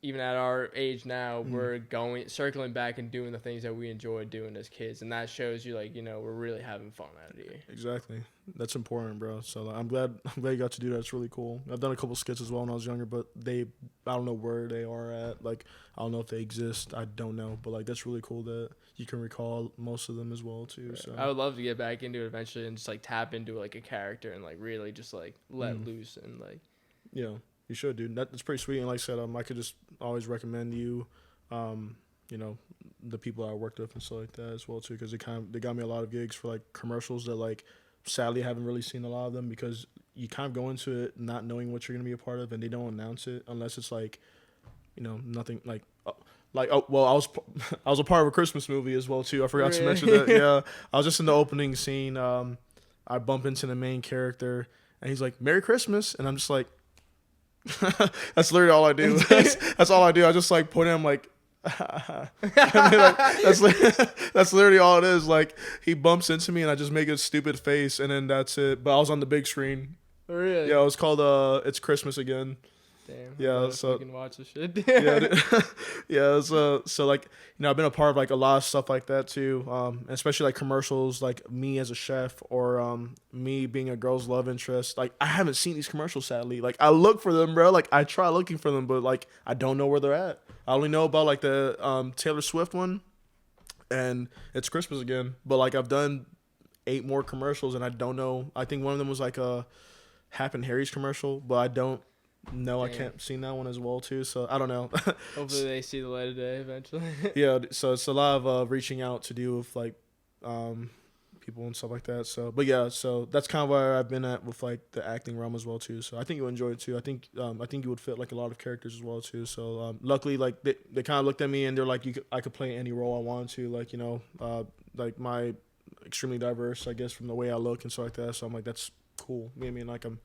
Speaker 1: even at our age now, we're circling back and doing the things that we enjoyed doing as kids. And that shows you, like, you know, we're really having fun out here.
Speaker 2: Exactly. That's important, bro. So I'm glad you got to do that. It's really cool. I've done a couple skits as well when I was younger, but I don't know where they are at. Like, I don't know if they exist. I don't know. But, like, that's really cool that you can recall most of them as well, too.
Speaker 1: Right.
Speaker 2: So
Speaker 1: I would love to get back into it eventually and just, like, tap into, like, a character and, like, really just, like, let loose and, like.
Speaker 2: Yeah. You should, dude. That's pretty sweet. And like I said, I could just always recommend you, you know, the people I worked with and stuff like that as well too, because they got me a lot of gigs for like commercials that like sadly I haven't really seen a lot of them, because you kind of go into it not knowing what you're gonna be a part of, and they don't announce it unless it's like, you know, nothing like. I was a part of a Christmas movie as well too. I forgot to mention that. Yeah, I was just in the opening scene. I bump into the main character and he's like, "Merry Christmas," and I'm just like. That's literally all I do. That's all I do. I just like put him like, I mean, like that's literally all it is. Like he bumps into me and I just make a stupid face and then that's it. But I was on the big screen.
Speaker 1: Really?
Speaker 2: Yeah, it was called It's Christmas Again.
Speaker 1: Damn.
Speaker 2: Yeah, so
Speaker 1: you can watch the shit.
Speaker 2: yeah. So like, you know, I've been a part of like a lot of stuff like that too. Especially like commercials, like me as a chef or me being a girl's love interest. Like I haven't seen these commercials sadly. Like I look for them, bro. Like I try looking for them, but like I don't know where they're at. I only know about like the Taylor Swift one, and It's Christmas Again. But like I've done 8 more commercials and I don't know. I think one of them was like a Hap and Harry's commercial, but I don't. No, Dang. I can't see that one as well too. So I don't know.
Speaker 1: Hopefully they see the light of day eventually.
Speaker 2: Yeah, so it's a lot of reaching out to do with like people and stuff like that. So, but yeah, so that's kind of where I've been at with like the acting realm as well too. So I think you'll enjoy it too. I think you would fit like a lot of characters as well too. So luckily, like they kind of looked at me and they're like, I could play any role I wanted to. Like, you know, like my extremely diverse, I guess, from the way I look and stuff like that. So I'm like, that's cool. I mean, like I'm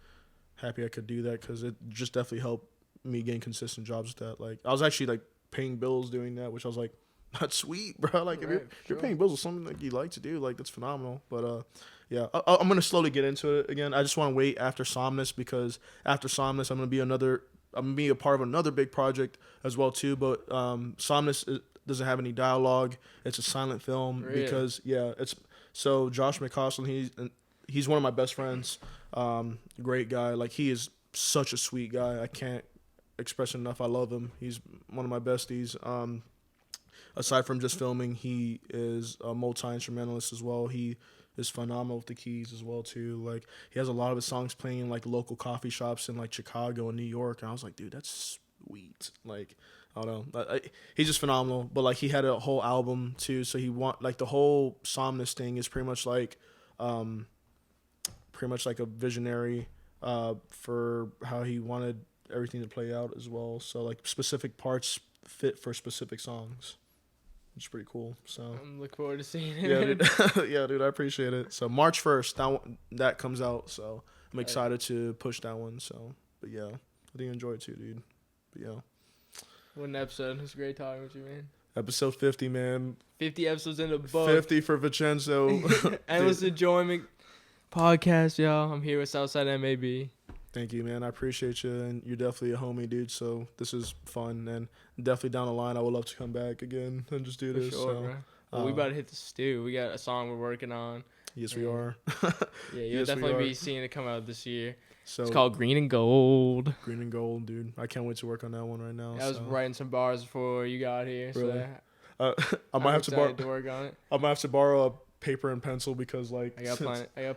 Speaker 2: happy I could do that because it just definitely helped me gain consistent jobs with that. Like I was actually like paying bills doing that, which I was like, that's sweet, bro. Like if you're paying bills with something that you like to do, like that's phenomenal. But yeah, I'm gonna slowly get into it again. I just want to wait after Somnus, because after Somnus I'm gonna be a part of another big project as well too. But Somnus doesn't have any dialogue. It's a silent film because it's so Josh McCausland, he's one of my best friends. Great guy. Like he is such a sweet guy. I can't express enough. I love him. He's one of my besties. Aside from just filming, he is a multi-instrumentalist as well. He is phenomenal with the keys as well too. Like he has a lot of his songs playing in like local coffee shops in like Chicago and New York. And I was like, dude, that's sweet. Like I don't know. He's just phenomenal. But like he had a whole album too. So he like the whole Somnus thing is pretty much like a visionary for how he wanted everything to play out as well. So like specific parts fit for specific songs, which is pretty cool. So
Speaker 1: I'm looking forward to seeing it.
Speaker 2: Yeah, dude. Yeah, dude, I appreciate it. So March 1st, that comes out. So I'm excited to push that one. So, but yeah, I think you enjoy it too, dude. But yeah.
Speaker 1: What an episode. It was great talking with you, man.
Speaker 2: Episode 50, man.
Speaker 1: 50 episodes in the book.
Speaker 2: 50 for V Chenzo.
Speaker 1: Endless enjoyment podcast, y'all. I'm here with Southside MAB.
Speaker 2: Thank you, man. I appreciate you, and you're definitely a homie, dude. So this is fun, and definitely down the line, I would love to come back again and just do this.
Speaker 1: Sure, bro. Well, we about to hit the stew. We got a song we're working on.
Speaker 2: Yes, we are.
Speaker 1: Yeah, you'll definitely be seeing it come out this year. So it's
Speaker 2: So
Speaker 1: called Green and Gold.
Speaker 2: Green and Gold, dude. I can't wait to work on that one right now.
Speaker 1: I was writing some bars before you got here.
Speaker 2: Really?
Speaker 1: So
Speaker 2: I might have to borrow.
Speaker 1: to work on it.
Speaker 2: I might have to borrow a paper and pencil because like
Speaker 1: I got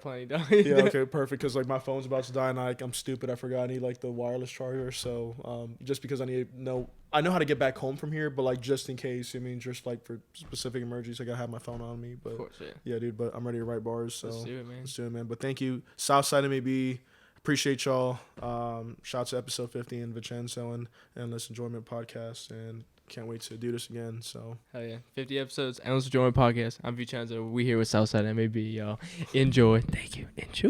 Speaker 1: plenty done.
Speaker 2: Yeah, okay, perfect. Because like my phone's about to die and I'm stupid. I forgot I need like the wireless charger. So just because I know how to get back home from here, but like just in case, I mean, just like for specific emergencies, I gotta have my phone on me. But
Speaker 1: of course,
Speaker 2: yeah, dude. But I'm ready to write bars. So
Speaker 1: let's do it, man.
Speaker 2: Let's do it, man. But thank you, Southside MAB. Appreciate y'all. Shout out to episode 50 and V Chenzo and Endless Enjoyment Podcast, and can't wait to do this again. So
Speaker 1: hell yeah, 50 episodes, Endless Enjoyment Podcast. I'm V Chenzo. We here with Southside MAB, y'all. Enjoy. Thank you. Enjoy.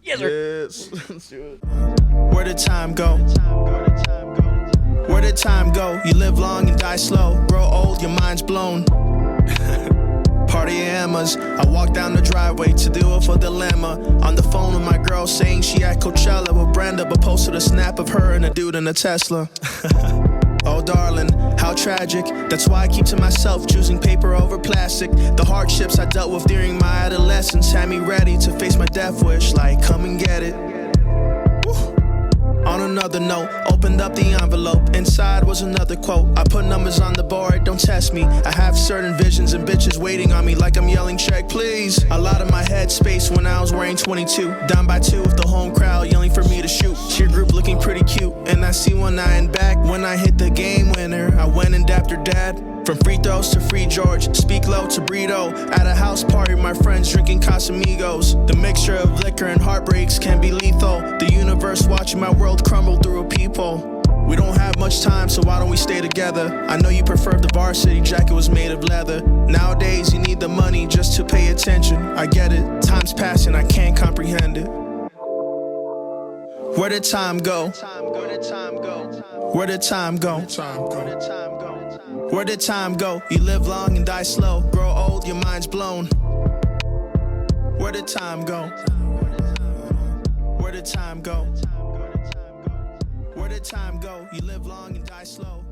Speaker 1: Yes, sir.
Speaker 2: Yes. Let's do it.
Speaker 3: Where did time go? Where did time go? You live long and die slow. Grow old, your mind's blown. party Emmas. I walk down the driveway to deal with a dilemma. On the phone with my girl saying she at Coachella with Brenda, but posted a snap of her and a dude in a Tesla. Oh darling, how tragic. That's why I keep to myself, choosing paper over plastic. The hardships I dealt with during my adolescence had me ready to face my death wish, like come and get it. On another note, opened up the envelope. Inside was another quote. I put numbers on the board, don't test me. I have certain visions and bitches waiting on me like I'm yelling check please. A lot of my head space when I was wearing 22. Down by 2 with the home crowd yelling for me to shoot. Cheer group looking pretty cute. And I see one eye and back when I hit the game winner. I went and dapped her dad. From free throws to free George, speak low to burrito. At a house party, my friends drinking Casamigos. The mixture of liquor and heartbreaks can be lethal. The universe watching my world crumble through a peephole. We don't have much time, so why don't we stay together? I know you prefer the varsity jacket was made of leather. Nowadays, you need the money just to pay attention. I get it, time's passing, I can't comprehend it. Where did time go? Where did time go? Where did time go? Where did time go? You live long and die slow. Grow old, your mind's blown. Where did time go? Where did time go? Where did time go? You live long and die slow.